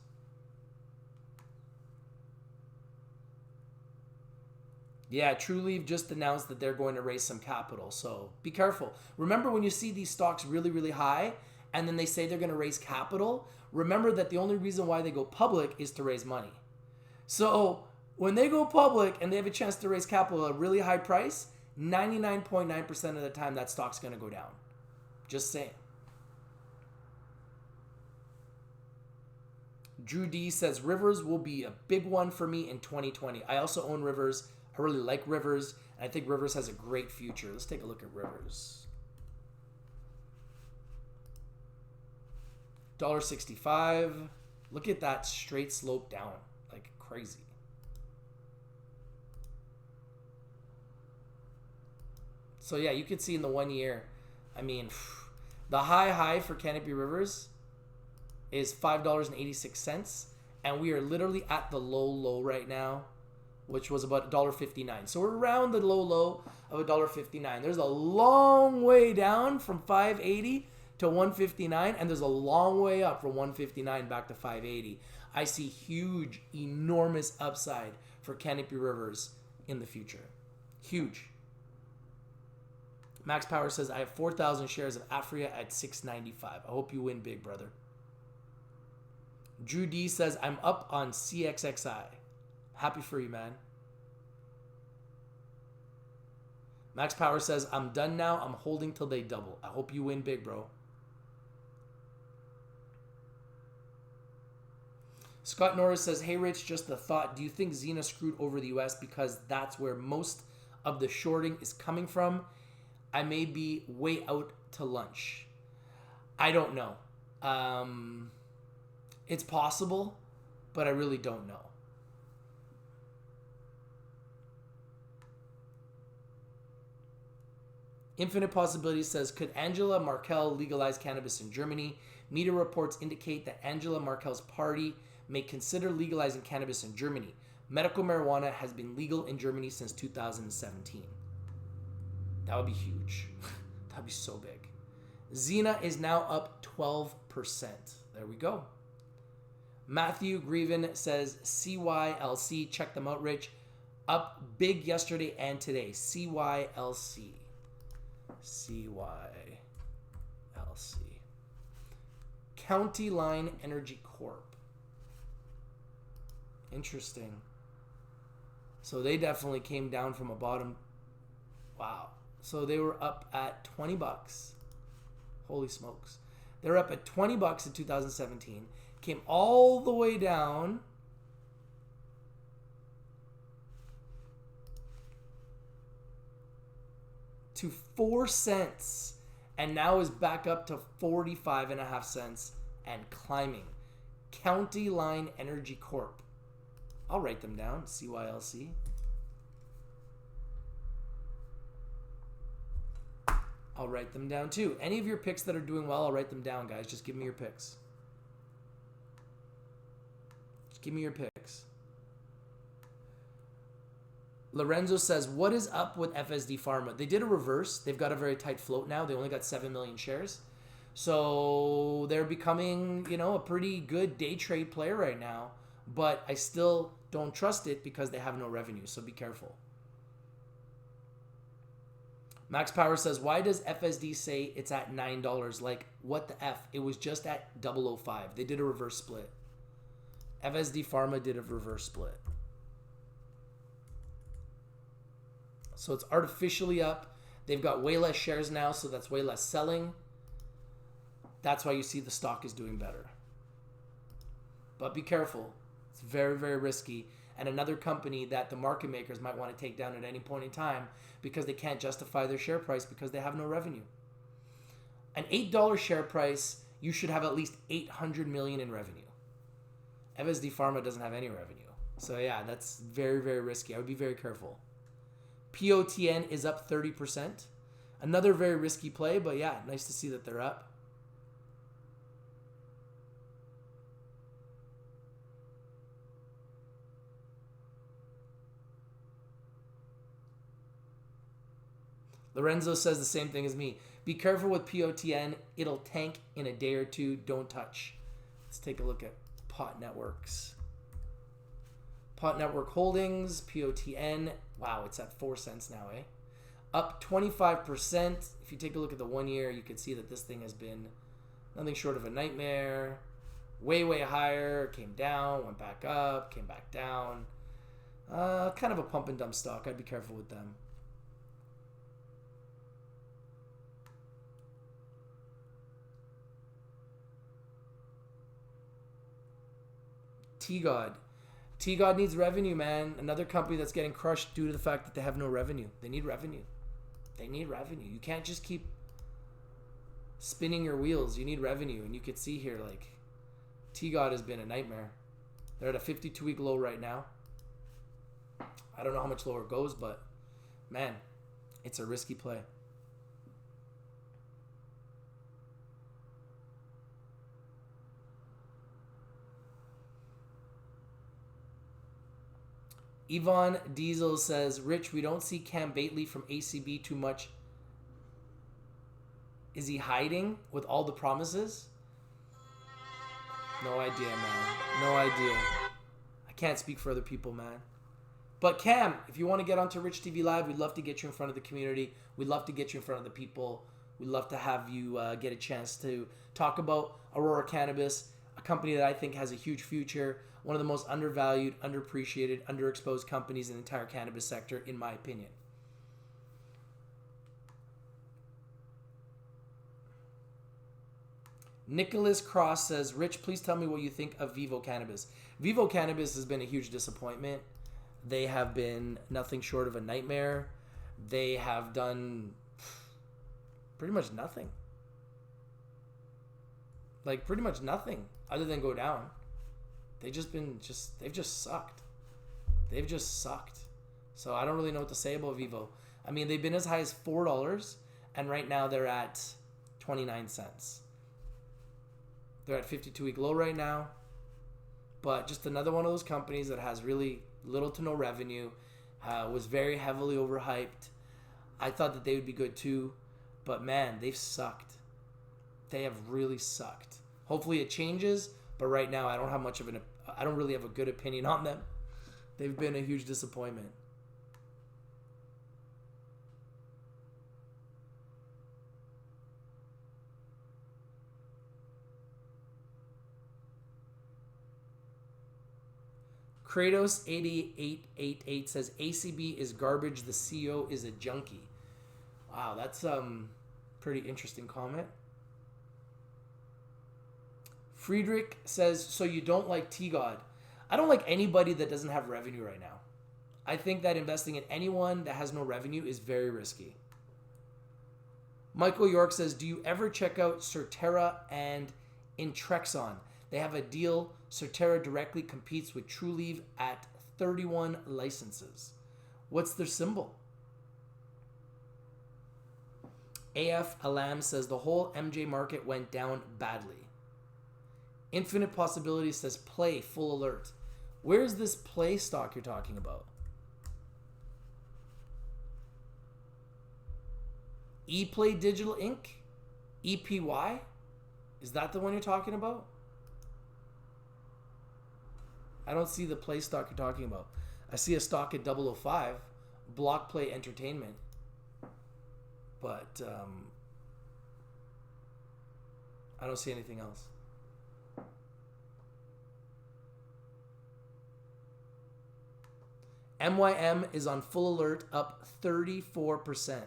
Yeah, TrueLeaf just announced that they're going to raise some capital. So be careful. Remember when you see these stocks really, really high and then they say they're going to raise capital, remember that the only reason why they go public is to raise money. So when they go public and they have a chance to raise capital at a really high price, 99.9% of the time that stock's going to go down. Just saying. Drew D says Rivers will be a big one for me in 2020. I also own Rivers. I really like Rivers, and I think Rivers has a great future. Let's take a look at Rivers. $1.65. Look at that straight slope down, like crazy. So yeah, you can see in the 1 year, I mean, the high for Canopy Rivers is $5.86, and we are literally at the low right now, which was about $1.59. So we're around the low of $1.59. There's a long way down from $5.80 to $1.59, and there's a long way up from $1.59 back to $5.80. I see huge, enormous upside for Canopy Rivers in the future. Huge. Max Power says, I have 4,000 shares of Aphria at $6.95. I hope you win big, brother. Drew D says, I'm up on CXXI. Happy for you, man. Max Power says, I'm done now. I'm holding till they double. I hope you win big, bro. Scott Norris says, hey, Rich, just a thought. Do you think Zena screwed over the U.S. because that's where most of the shorting is coming from? I may be way out to lunch. I don't know. It's possible, but I really don't know. Infinite Possibilities says, could Angela Merkel legalize cannabis in Germany? Media reports indicate that Angela Merkel's party may consider legalizing cannabis in Germany. Medical marijuana has been legal in Germany since 2017. That would be huge. That would be so big. Zena is now up 12%. There we go. Matthew Grieven says, CYLC, check them out, Rich. Up big yesterday and today. CYLC. CYLC. County Line Energy Corp. Interesting. So they definitely came down from a bottom. Wow. So they were up at $20. Holy smokes. They were up at $20 in 2017. Came all the way down to 4 cents, and now is back up to 45.5 cents and climbing. County Line Energy Corp. I'll write them down. CYLC. I'll write them down too. Any of your picks that are doing well, I'll write them down, guys. Just give me your picks. Just give me your picks. Lorenzo says, what is up with FSD Pharma? They did a reverse. They've got a very tight float now. They only got 7 million shares. So they're becoming, a pretty good day trade player right now but I still don't trust it because they have no revenue, so be careful. Max Power says, why does FSD say it's at $9? Like, what the F? It was just at 005. They did a reverse split. FSD Pharma did a reverse split. So it's artificially up. They've got way less shares now, so that's way less selling. That's why you see the stock is doing better. But be careful. It's very, very risky. And another company that the market makers might want to take down at any point in time because they can't justify their share price because they have no revenue. An $8 share price, you should have at least $800 million in revenue. FSD Pharma doesn't have any revenue. So yeah, that's very, very risky. I would be very careful. POTN is up 30%. Another very risky play, but yeah, nice to see that they're up. Lorenzo says the same thing as me. Be careful with POTN. It'll tank in a day or two. Don't touch. Let's take a look at Pot Networks. Pot Network Holdings, POTN. Wow, it's at 4 cents now, eh? Up 25%. If you take a look at the 1 year, you can see that this thing has been nothing short of a nightmare. Way, way higher. Came down, went back up, came back down. Kind of a pump and dump stock. I'd be careful with them. T-God. T-God needs revenue, man. Another company that's getting crushed due to the fact that they have no revenue. They need revenue. They need revenue. You can't just keep spinning your wheels. You need revenue. And you can see here, like, T-God has been a nightmare. They're at a 52-week low right now. I don't know how much lower it goes, but, man, it's a risky play. Yvonne Diesel says, Rich, we don't see Cam Bately from ACB too much. Is he hiding with all the promises? No idea, man. No idea. I can't speak for other people, man. But Cam, if you want to get onto Rich TV Live, we'd love to get you in front of the community. We'd love to get you in front of the people. We'd love to have you get a chance to talk about Aurora Cannabis, a company that I think has a huge future. One of the most undervalued, underappreciated, underexposed companies in the entire cannabis sector, in my opinion. Nicholas Cross says, Rich, please tell me what you think of Vivo Cannabis. Vivo Cannabis has been a huge disappointment. They have been nothing short of a nightmare. They have done pretty much nothing. Like, pretty much nothing other than go down. They've just sucked. They've just sucked. So I don't really know what to say about Vivo. I mean, they've been as high as $4, and right now they're at 29 cents. They're at 52-week low right now. But just another one of those companies that has really little to no revenue, was very heavily overhyped. I thought that they would be good too, but man, they've sucked. They have really sucked. Hopefully it changes, but right now I don't really have a good opinion on them. They've been a huge disappointment. Kratos8888 says ACB is garbage, the CEO is a junkie. Wow, that's pretty interesting comment. Friedrich says, so you don't like T-God. I don't like anybody that doesn't have revenue right now. I think that investing in anyone that has no revenue is very risky. Michael York says, do you ever check out Certera and Intrexon? They have a deal. Certera directly competes with Trulieve at 31 licenses. What's their symbol? AF Alam says the whole MJ market went down badly. Infinite Possibilities says play full alert. Where's this play stock you're talking about? ePlay Digital Inc? EPY? Is that the one you're talking about? I don't see the play stock you're talking about. I see a stock at 005, Block Play Entertainment. But I don't see anything else. MYM is on full alert, up 34%.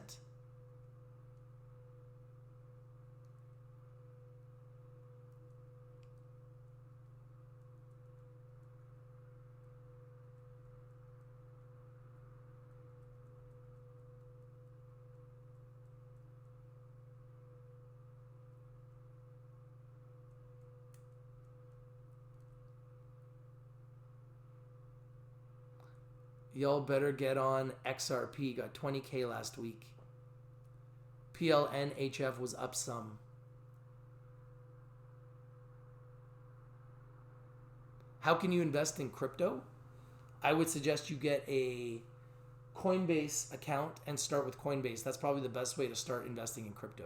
Y'all better get on XRP. Got 20K last week. PLNHF was up some. How can you invest in crypto? I would suggest you get a Coinbase account and start with Coinbase. That's probably the best way to start investing in crypto.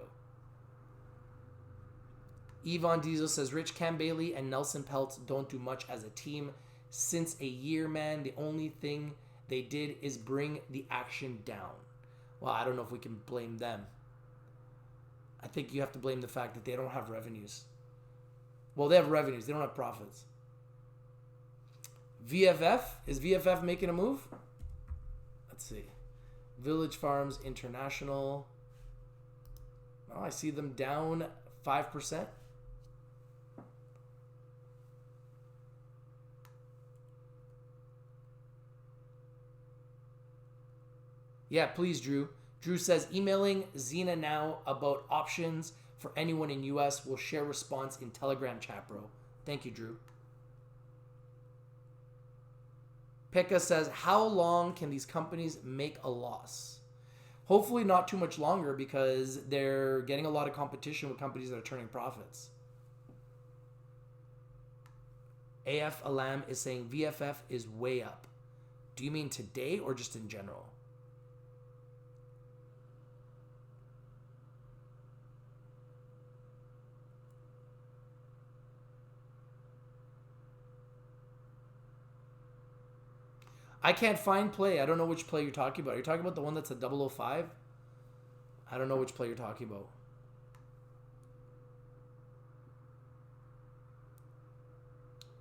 Yvonne Diesel says, Rich, Cam Bailey and Nelson Peltz don't do much as a team. Since a year, man, the only thing they did is bring the action down. Well, I don't know if we can blame them. I think you have to blame the fact that they don't have revenues. Well, they have revenues. They don't have profits. VFF? Is VFF making a move? Let's see. Village Farms International. Oh, I see them down 5%. Yeah, please, Drew. Drew says, emailing Zena now about options for anyone in U.S. will share response in Telegram chat, bro. Thank you, Drew. Pekka says, how long can these companies make a loss? Hopefully not too much longer because they're getting a lot of competition with companies that are turning profits. AF Alam is saying VFF is way up. Do you mean today or just in general? I can't find play. I don't know which play you're talking about. Are you talking about the one that's a 005? I don't know which play you're talking about.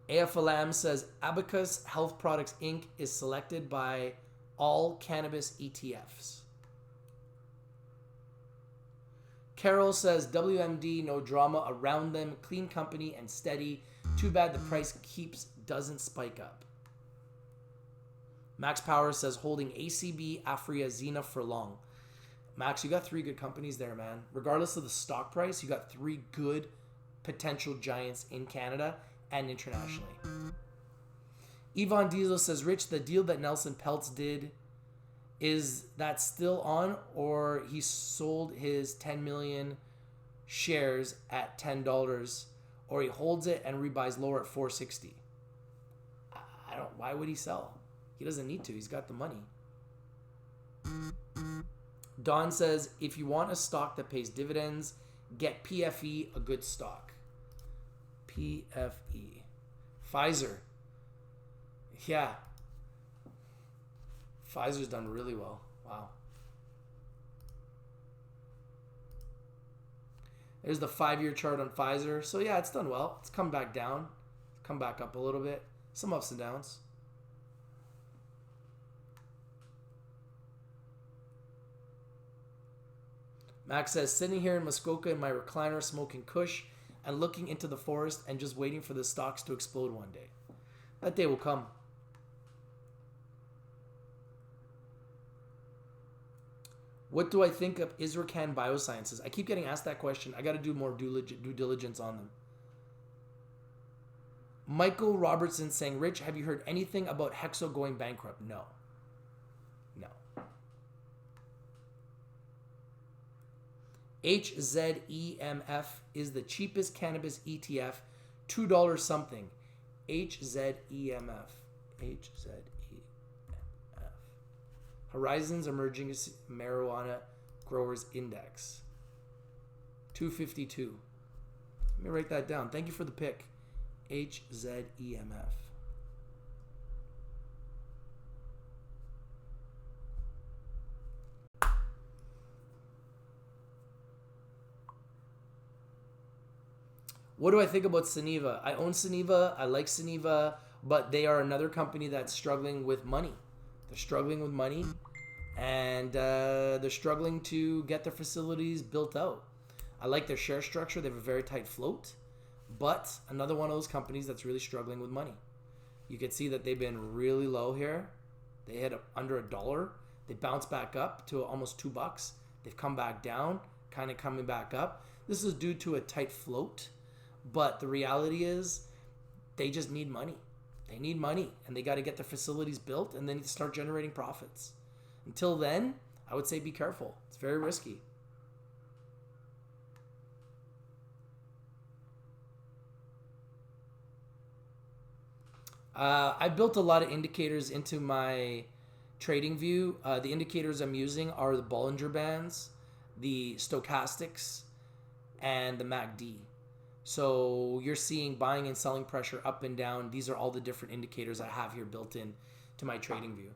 AFLM says Abacus Health Products Inc. is selected by all cannabis ETFs. Carol says WMD, no drama around them. Clean company and steady. Too bad the price doesn't spike up. Max Power says holding ACB, Afria, Zena for long. Max, you got 3 good companies there, man. Regardless of the stock price, you got 3 good potential giants in Canada and internationally. Yvonne Diesel says, Rich, the deal that Nelson Peltz did, is that still on, or he sold his 10 million shares at $10, or he holds it and rebuys lower at $4.60? I don't. Why would he sell? He doesn't need to. He's got the money. Don says, if you want a stock that pays dividends, get PFE, a good stock. PFE. Pfizer. Yeah. Pfizer's done really well. Wow. There's the 5-year chart on Pfizer. So yeah, it's done well. It's come back down. Come back up a little bit. Some ups and downs. Max says, sitting here in Muskoka in my recliner smoking kush and looking into the forest and just waiting for the stocks to explode one day. That day will come. What do I think of Israkan Biosciences? I keep getting asked that question. I got to do more due diligence on them. Michael Robertson saying, Rich, have you heard anything about Hexo going bankrupt? No. No. HZEMF is the cheapest cannabis ETF, $2 something. HZEMF. Horizons Emerging Marijuana Growers Index. 252. Let me write that down. Thank you for the pick. HZEMF. What do I think about Suniva? I own Suniva. I like Suniva, but they are another company that's struggling with money. They're struggling with money, and they're struggling to get their facilities built out. I like their share structure. They have a very tight float, but another one of those companies that's really struggling with money. You can see that they've been really low here. They hit under $1. They bounced back up to almost $2. They've come back down, kind of coming back up. This is due to a tight float, but the reality is they just need money. They need money, and they got to get their facilities built, and they need to start generating profits. Until then, I would say be careful. It's very risky. I built a lot of indicators into my trading view. The indicators I'm using are the Bollinger Bands, the stochastics, and the MACD. So you're seeing buying and selling pressure up and down. These are all the different indicators I have here built in to my trading view.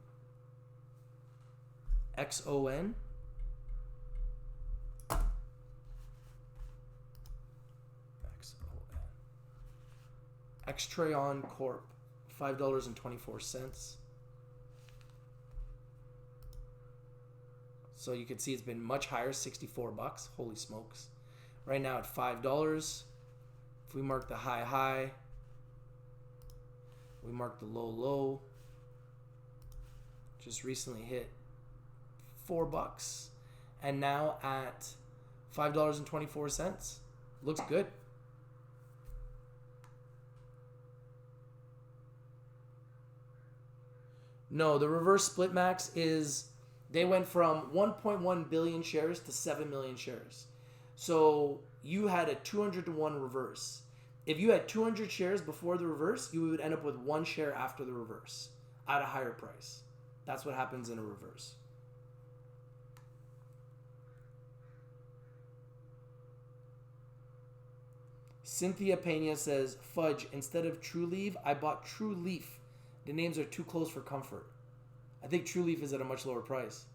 XON. Xtrayon Corp. $5.24. So you can see it's been much higher, $64. Holy smokes. Right now at $5. If we mark the high, we mark the low. Just recently hit $4. And now at $5.24. Looks good. No, the reverse split, Max, is they went from 1.1 billion shares to 7 million shares. So you had a 200 to 1 reverse. If you had 200 shares before the reverse, you would end up with 1 share after the reverse at a higher price. That's what happens in a reverse. Cynthia Pena says, fudge, instead of True Leaf, I bought True Leaf. The names are too close for comfort. I think True Leaf is at a much lower price.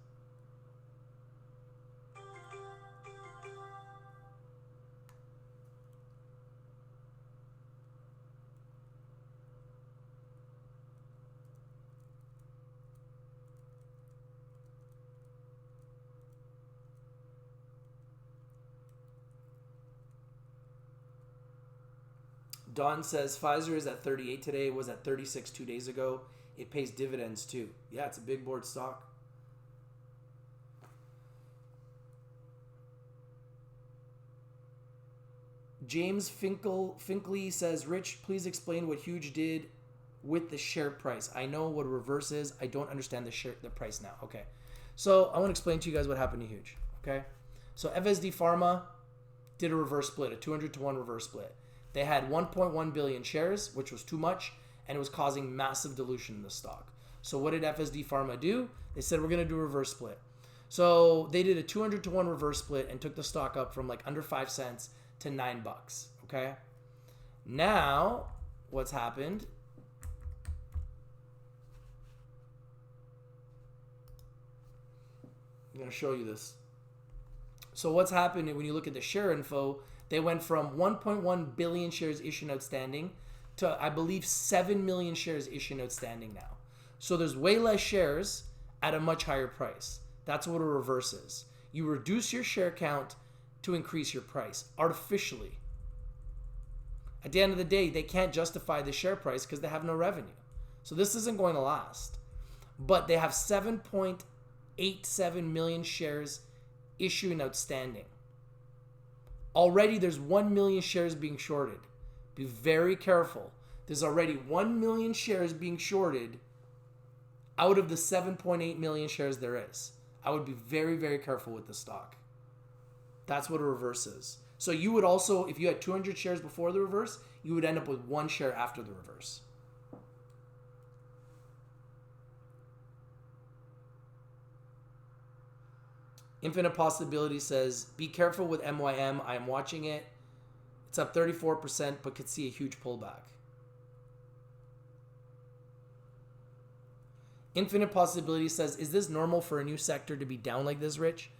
Don says Pfizer is at 38 today, was at 36 2 days ago. It pays dividends too. Yeah, it's a big board stock. James Finkley says, Rich, please explain what Huge did with the share price. I know what a reverse is. I don't understand the price now. Okay. So I want to explain to you guys what happened to Huge. Okay. So FSD Pharma did a reverse split, a 200 to 1 reverse split. They had 1.1 billion shares, which was too much, and it was causing massive dilution in the stock. So what did FSD Pharma do? They said, we're going to do a reverse split. So they did a 200 to 1 reverse split and took the stock up from like under 5 cents to $9. Okay. Now, what's happened? I'm going to show you this. So what's happened when you look at the share info, they went from 1.1 billion shares issued outstanding to, I believe, 7 million shares issued outstanding now. So there's way less shares at a much higher price. That's what a reverse is. You reduce your share count to increase your price artificially. At the end of the day, they can't justify the share price because they have no revenue. So this isn't going to last. But they have 7.87 million shares issuing outstanding. Already there's 1 million shares being shorted. Be very careful. There's already 1 million shares being shorted out of the 7.8 million shares there is. I would be very, very careful with the stock. That's what a reverse is. So you would also, if you had 200 shares before the reverse, you would end up with 1 share after the reverse. Infinite Possibility says, be careful with MYM. I am watching it. It's up 34%, but could see a huge pullback. Infinite Possibility says, is this normal for a new sector to be down like this, Rich?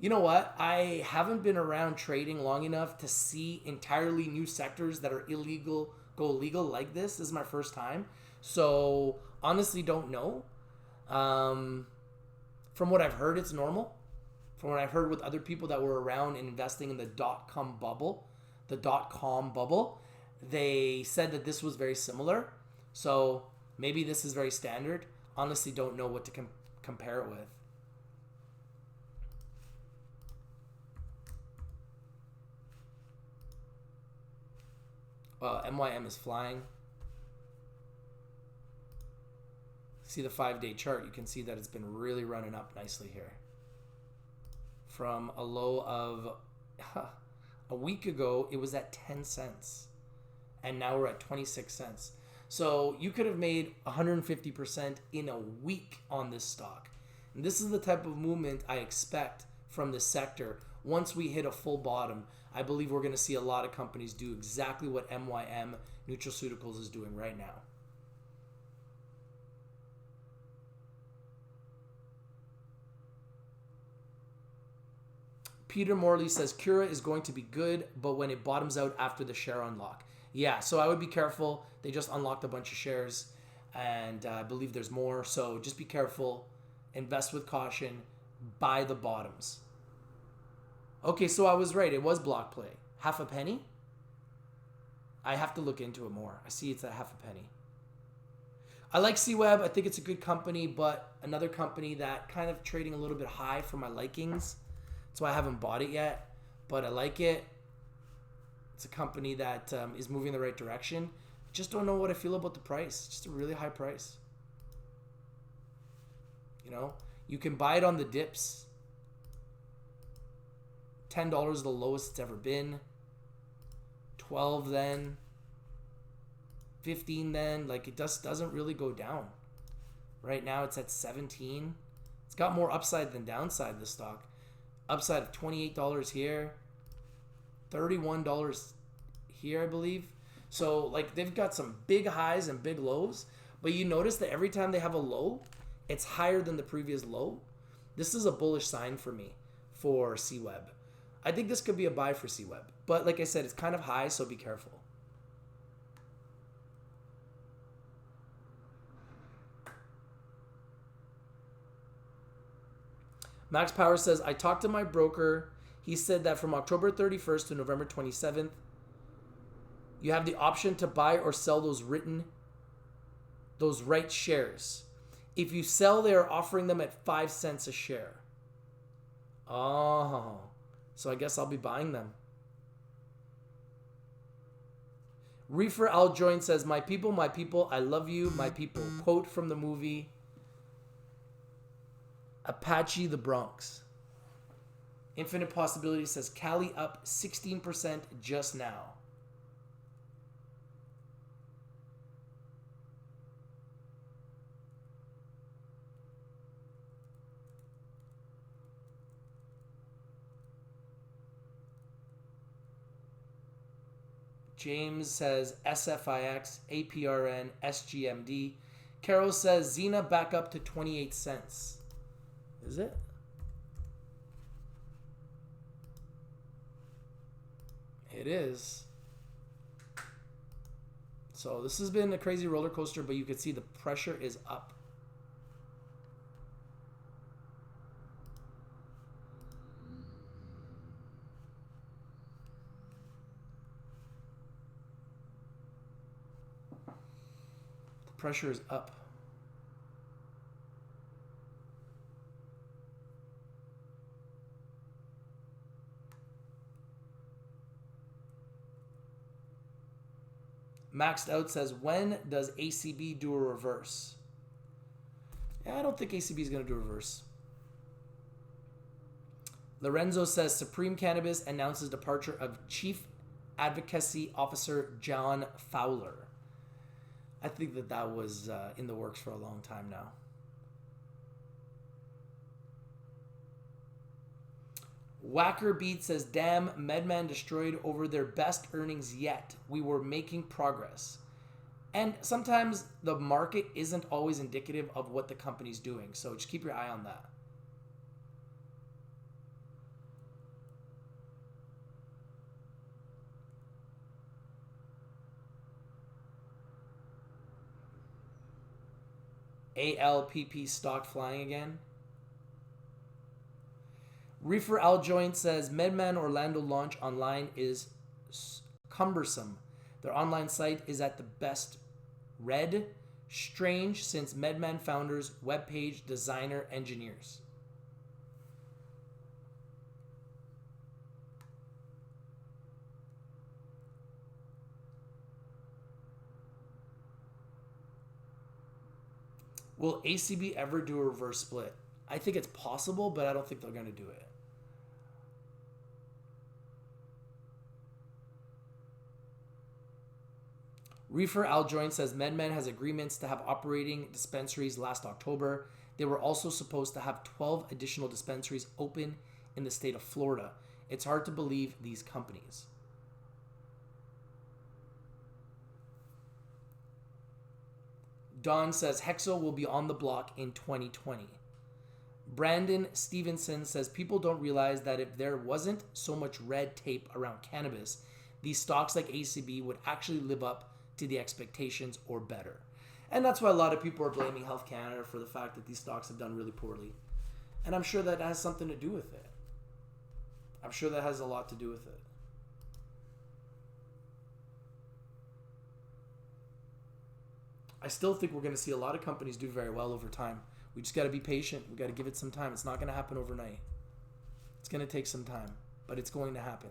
You know what? I haven't been around trading long enough to see entirely new sectors that are illegal go legal like this. This is my first time. So, honestly, don't know. From what I've heard, it's normal. From what I've heard with other people that were around and investing in the .com bubble, they said that this was very similar. So, maybe this is very standard. Honestly, don't know what to compare it with. MYM is flying. See the 5-day chart, you can see that it's been really running up nicely here. From a low of a week ago, it was at 10 cents. And now we're at 26 cents. So you could have made 150% in a week on this stock. And this is the type of movement I expect from this sector. Once we hit a full bottom, I believe we're going to see a lot of companies do exactly what MYM Nutraceuticals is doing right now. Peter Morley says Cura is going to be good, but when it bottoms out after the share unlock. Yeah, so I would be careful. They just unlocked a bunch of shares, and I believe there's more. So just be careful. Invest with caution. Buy the bottoms. Okay, so I was right. It was block play. Half a penny? I have to look into it more. I see it's at half a penny. I like CWeb. I think it's a good company, but another company that kind of trading a little bit high for my likings. That's why I haven't bought it yet, but I like it. It's a company that is moving in the right direction. Just don't know what I feel about the price. It's just a really high price. You know, you can buy it on the dips. $10 is the lowest it's ever been. 12 then. 15 then. Like, it just doesn't really go down. Right now it's at 17. It's got more upside than downside, this stock. Upside of $28 here. $31 here, I believe. So, like, they've got some big highs and big lows. But you notice that every time they have a low, it's higher than the previous low. This is a bullish sign for me for CWeb. I think this could be a buy for CWeb. But like I said, it's kind of high, so be careful. Max Power says, I talked to my broker. He said that from October 31st to November 27th, you have the option to buy or sell those right shares. If you sell, they are offering them at 5 cents a share. Oh, so I guess I'll be buying them. Reefer Aljoin says, my people, I love you, my people. Quote from the movie Apache the Bronx. Infinite Possibility says, Cali up 16% just now. James says SFIX, APRN, SGMD. Carol says Xena back up to 28 cents. Is it? It is. So this has been a crazy roller coaster, but you can see the pressure is up. Pressure is up. Maxed Out says, when does ACB do a reverse? Yeah, I don't think ACB is going to do a reverse. Lorenzo says, Supreme Cannabis announces departure of Chief Advocacy Officer John Fowler. I think that was in the works for a long time now. Whacker Beat says, damn, MedMan destroyed over their best earnings yet. We were making progress. And sometimes the market isn't always indicative of what the company's doing. So just keep your eye on that. ALPP stock flying again. Reefer Al Joint says Medman Orlando launch online is cumbersome. Their online site is at the best red. Strange since Medman founders, webpage designer, engineers. Will ACB ever do a reverse split? I think it's possible, but I don't think they're going to do it. Reefer Al Joint says MedMen has agreements to have operating dispensaries last October. They were also supposed to have 12 additional dispensaries open in the state of Florida. It's hard to believe these companies. Don says Hexo will be on the block in 2020. Brandon Stevenson says people don't realize that if there wasn't so much red tape around cannabis, these stocks like ACB would actually live up to the expectations or better. And that's why a lot of people are blaming Health Canada for the fact that these stocks have done really poorly. And I'm sure that has something to do with it. I'm sure that has a lot to do with it. I still think we're going to see a lot of companies do very well over time. We just got to be patient. We got to give it some time. It's not going to happen overnight. It's going to take some time, but it's going to happen.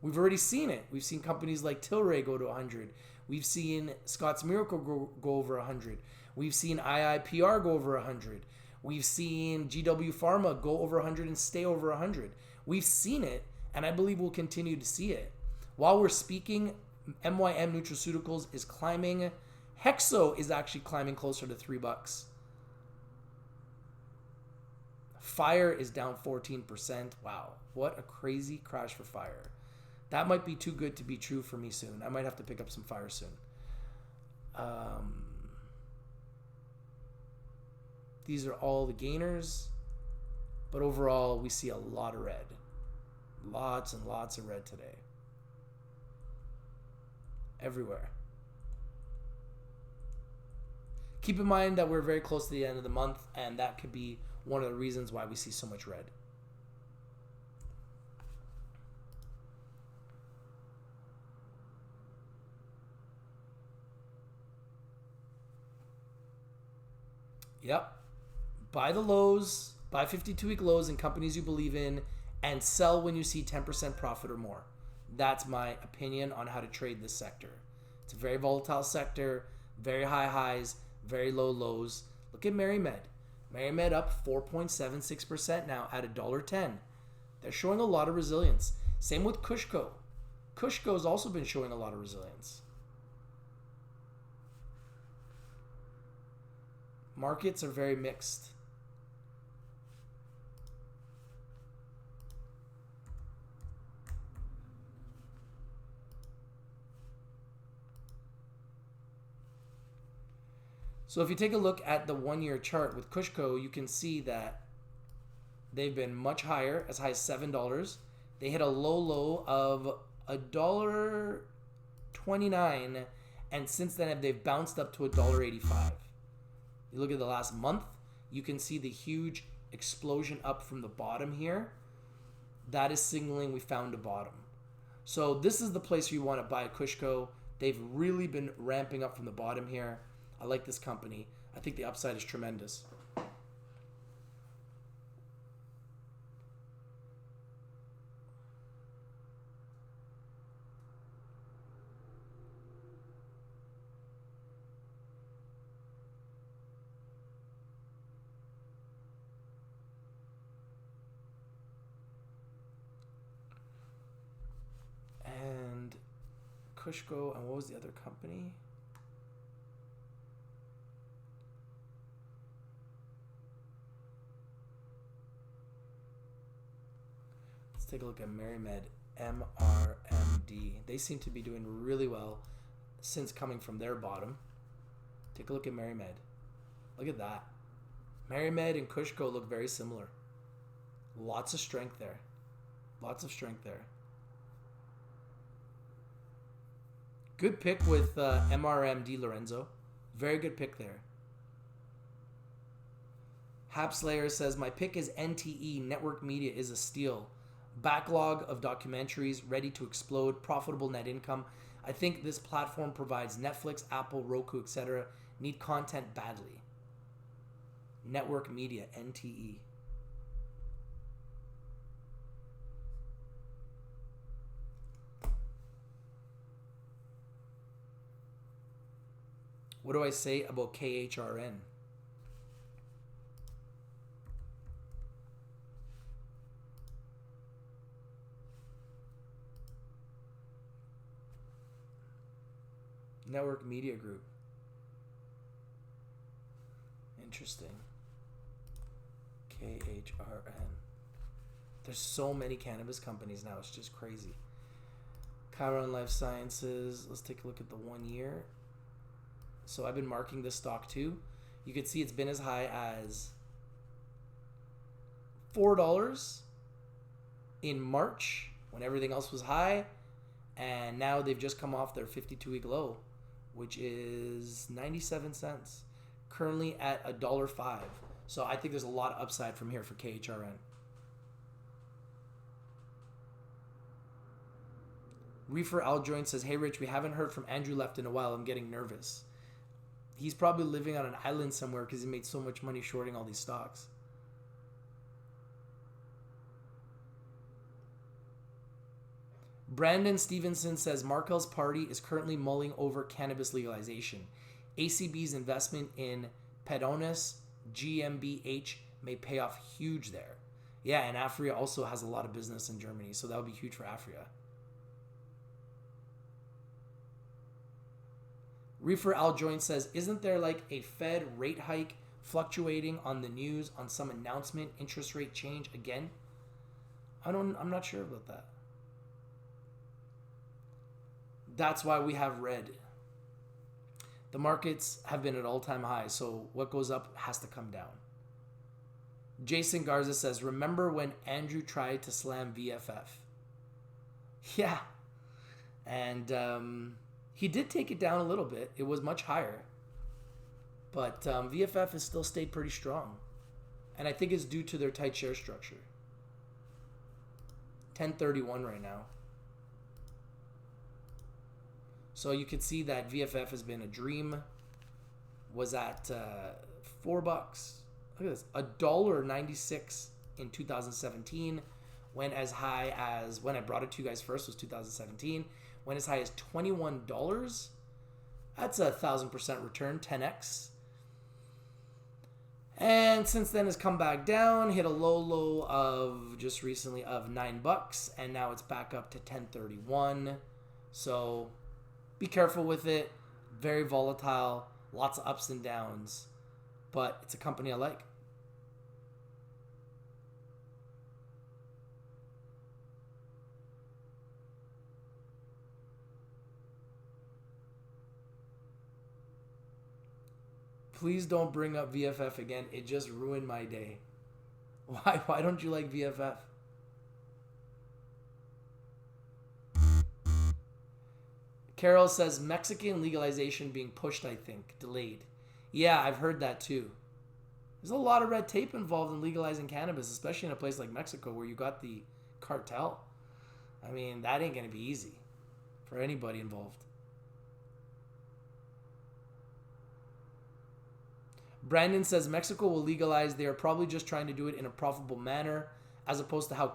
We've already seen it. We've seen companies like Tilray go to 100. We've seen Scott's Miracle go over 100. We've seen IIPR go over 100. We've seen GW Pharma go over 100 and stay over 100. We've seen it, and I believe we'll continue to see it. While we're speaking, MYM Nutraceuticals is climbing. Hexo is actually climbing closer to $3. Fire is down 14%. Wow, what a crazy crash for Fire. That might be too good to be true for me soon. I might have to pick up some Fire soon. These are all the gainers. But overall, we see a lot of red. Lots and lots of red today. Everywhere. Keep in mind that we're very close to the end of the month, and that could be one of the reasons why we see so much red. Yep. Buy the lows, buy 52-week lows in companies you believe in, and sell when you see 10% profit or more. That's my opinion on how to trade this sector. It's a very volatile sector, very high highs, very low lows. Look at MaryMed. MaryMed up 4.76% now at $1.10. They're showing a lot of resilience. Same with Kushco. Kushco has also been showing a lot of resilience. Markets are very mixed. So if you take a look at the 1-year chart with Kushco, you can see that they've been much higher, as high as $7. They hit a low of $1.29, and since then they've bounced up to $1.85. You look at the last month, you can see the huge explosion up from the bottom here. That is signaling we found a bottom. So this is the place where you want to buy a Kushco. They've really been ramping up from the bottom here. I like this company. I think the upside is tremendous. And Kushco, and what was the other company? Take a look at MaryMed, MRMD. They seem to be doing really well since coming from their bottom. Take a look at MaryMed. Look at that. MaryMed and Kushco look very similar. Lots of strength there. Lots of strength there. Good pick with MRMD Lorenzo. Very good pick there. Hapslayer says, my pick is NTE. Network Media is a steal. Backlog of documentaries ready to explode. Profitable net income. I think this platform provides Netflix, Apple, Roku, etc. Need content badly. Network Media, NTE. What do I say about KHRN? Network Media Group. Interesting. KHRN. There's so many cannabis companies now. It's just crazy. Chiron Life Sciences. Let's take a look at the 1 year. So I've been marking this stock too. You can see it's been as high as $4 in March when everything else was high. And now they've just come off their 52-week low, which is 97 cents. Currently at $1.05. So I think there's a lot of upside from here for KHRN. Reefer Aljoint says, hey Rich, we haven't heard from Andrew Left in a while. I'm getting nervous. He's probably living on an island somewhere because he made so much money shorting all these stocks. Brandon Stevenson says, Markel's party is currently mulling over cannabis legalization. ACB's investment in Pedonis GmbH may pay off huge there. Yeah, and Afria also has a lot of business in Germany, so that would be huge for Afria. Reefer Aljoint says, isn't there like a Fed rate hike fluctuating on the news on some announcement interest rate change again? I'm not sure about that. That's why we have red. The markets have been at all-time highs, so what goes up has to come down. Jason Garza says, remember when Andrew tried to slam VFF? Yeah. And he did take it down a little bit. It was much higher. But VFF has still stayed pretty strong. And I think it's due to their tight share structure. 1031 right now. So you can see that VFF has been a dream. Was at $4. Look at this. $1.96 in 2017. Went as high as, when I brought it to you guys first, was 2017. Went as high as $21. That's 1,000% return, 10x. And since then has come back down, hit a low of just recently of $9, and now it's back up to 1031. So be careful with it. Very volatile, lots of ups and downs, but it's a company I like. Please don't bring up VFF again. It just ruined my day. Why don't you like VFF? Carol says Mexican legalization being pushed, I think. Delayed. Yeah, I've heard that too. There's a lot of red tape involved in legalizing cannabis, especially in a place like Mexico where you got the cartel. I mean, that ain't going to be easy for anybody involved. Brandon says Mexico will legalize. They are probably just trying to do it in a profitable manner as opposed to how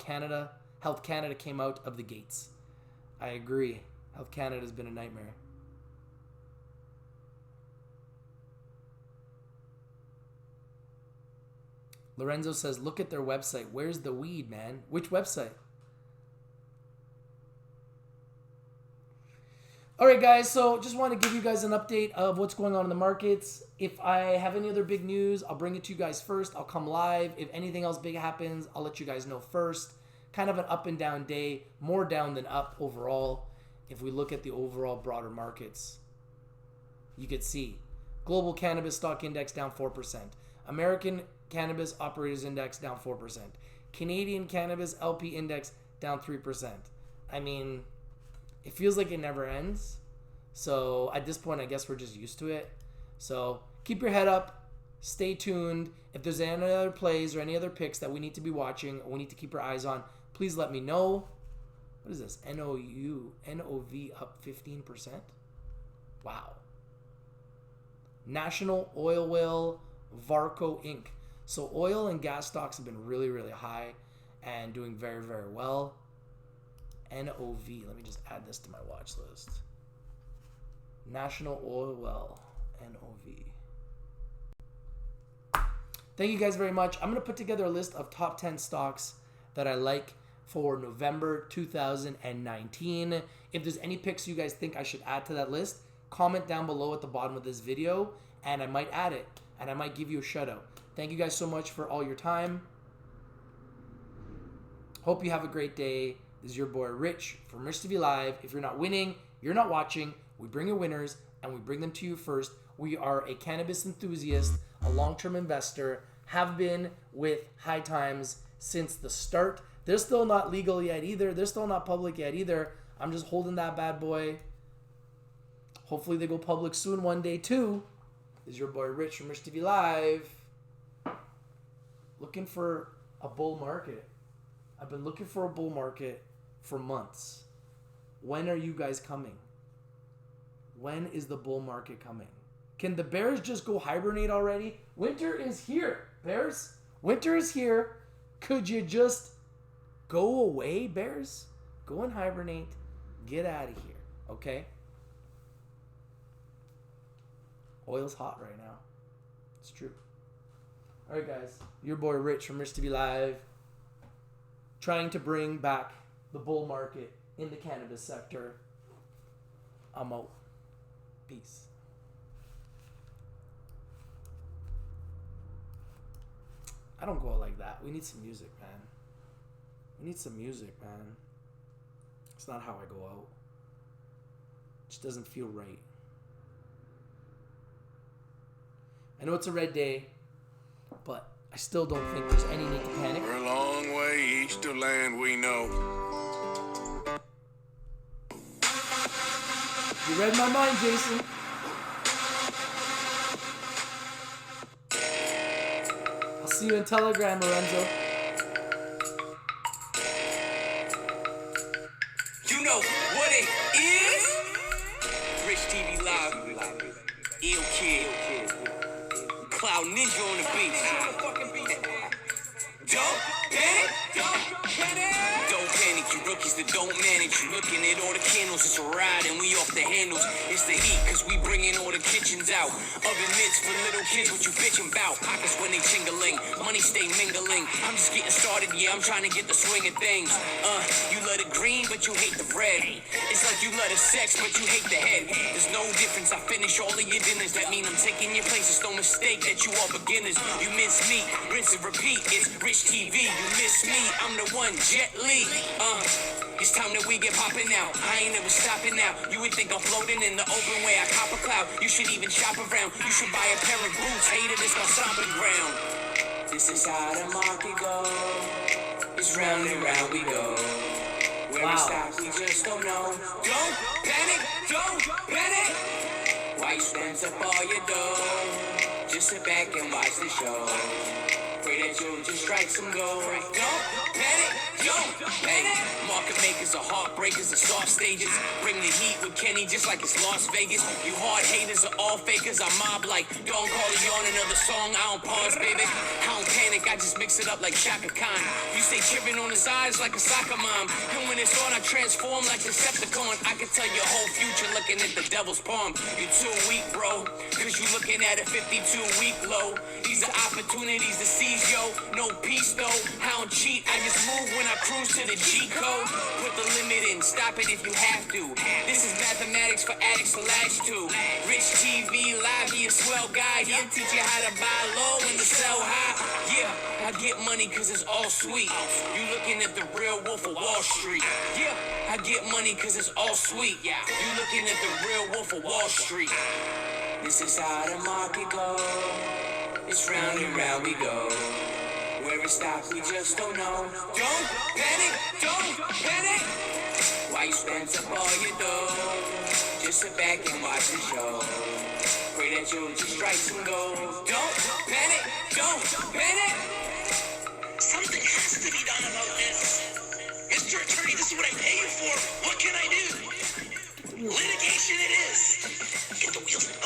Health Canada came out of the gates. I agree. Health Canada has been a nightmare. Lorenzo says, look at their website. Where's the weed, man? Which website? All right, guys, so just want to give you guys an update of what's going on in the markets. If I have any other big news, I'll bring it to you guys first. I'll come live. If anything else big happens, I'll let you guys know first. Kind of an up and down day, more down than up overall. If we look at the overall broader markets, you could see global cannabis stock index down 4%. American cannabis operators index down 4%. Canadian cannabis LP index down 3%. I mean, it feels like it never ends. So at this point, I guess we're just used to it. So keep your head up. Stay tuned. If there's any other plays or any other picks that we need to be watching or we need to keep our eyes on, please let me know. What is this? NOV up 15%? Wow. National Oil Well, Varco Inc. So oil and gas stocks have been really, really high and doing very, very well. NOV. Let me just add this to my watch list. National Oil Well, NOV. Thank you guys very much. I'm going to put together a list of top 10 stocks that I like for November 2019. If there's any picks you guys think I should add to that list, comment down below at the bottom of this video and I might add it and I might give you a shout out. Thank you guys so much for all your time. Hope you have a great day. This is your boy Rich from Rich TV Live. If you're not winning, you're not watching. We bring you winners and we bring them to you first. We are a cannabis enthusiast, a long-term investor, have been with High Times since the start. They're still not legal yet either. They're still not public yet either. I'm just holding that bad boy. Hopefully they go public soon one day too. This is your boy Rich from Rich TV Live. Looking for a bull market. I've been looking for a bull market for months. When are you guys coming? When is the bull market coming? Can the Bears just go hibernate already? Winter is here, Bears. Winter is here. Could you just go away, Bears? Go and hibernate. Get out of here, okay? Oil's hot right now. It's true. All right, guys. Your boy Rich from Rich TV Live. Trying to bring back the bull market in the cannabis sector. I'm out. Peace. I don't go out like that. We need some music, man. We need some music, man. It's not how I go out. It just doesn't feel right. I know it's a red day, but I still don't think there's any need to panic. We're a long way east of land we know. You read my mind, Jason. I'll see you in Telegram, Lorenzo. You know what it is? Rich TV Live. Ill Kid. Cloud Ninja on the beat. Don't panic. Don't panic, you rookies that don't manage. You looking at all the candles, it's a ride and we off the handles. It's the heat, cause we bringing all the kitchens out. Oven mitts for little kids, what you bitching about? Pockets when they tingling, money stay mingling. I'm just getting started, yeah, I'm trying to get the swing of things. You love the green, but you hate the red. It's like you love the sex, but you hate the head. There's no difference, I finish all of your dinners. That mean I'm taking your place, it's no mistake that you are beginners. You miss me, rinse and repeat, it's Rich TV. You miss me, I'm the one, Jet Li. It's time that we get popping out. I ain't never stopping now. You would think I'm floating in the open way I cop a cloud. You should even shop around. You should buy a pair of boots. Hater, this my stomping ground. This is how the market goes. It's round and round we go. Where we stop, we just don't know. Don't panic, don't panic. Why you spend up all your dough? Just sit back and watch the show. Pray that you'll just strike some gold. Don't panic, don't panic. Market makers are heartbreakers and soft stages. Bring the heat with Kenny just like it's Las Vegas. You hard haters are all fakers. I mob like don't call it on another song. I don't pause, baby. I don't panic, I just mix it up like Shaka Khan. You stay tripping on the sides like a soccer mom. And when it's on, I transform like Decepticon. I can tell your whole future looking at the devil's palm. You're too weak, bro. Cause you looking at a 52-week low. These are opportunities to seize, yo. No peace, though. I don't cheat. I just move when I cruise to the G code. Put the limit in. Stop it if you have to. This is mathematics for addicts to latch to. Rich TV Live, he a swell guy. He'll teach you how to buy low and to sell high. Yeah, I get money cause it's all sweet. You looking at the real wolf of Wall Street. Yeah, I get money cause it's all sweet. Yeah, you looking at the real wolf of Wall Street. This is how the market goes. It's round and round we go. Where it stops, we just don't know. Don't panic, don't panic. Why you spend up all your dough? Just sit back and watch the show. Pray that you'll just strike some gold. Don't panic, don't panic. Something has to be done about this. Mr. Attorney, this is what I pay you for. What can I do? Litigation it is. Get the wheels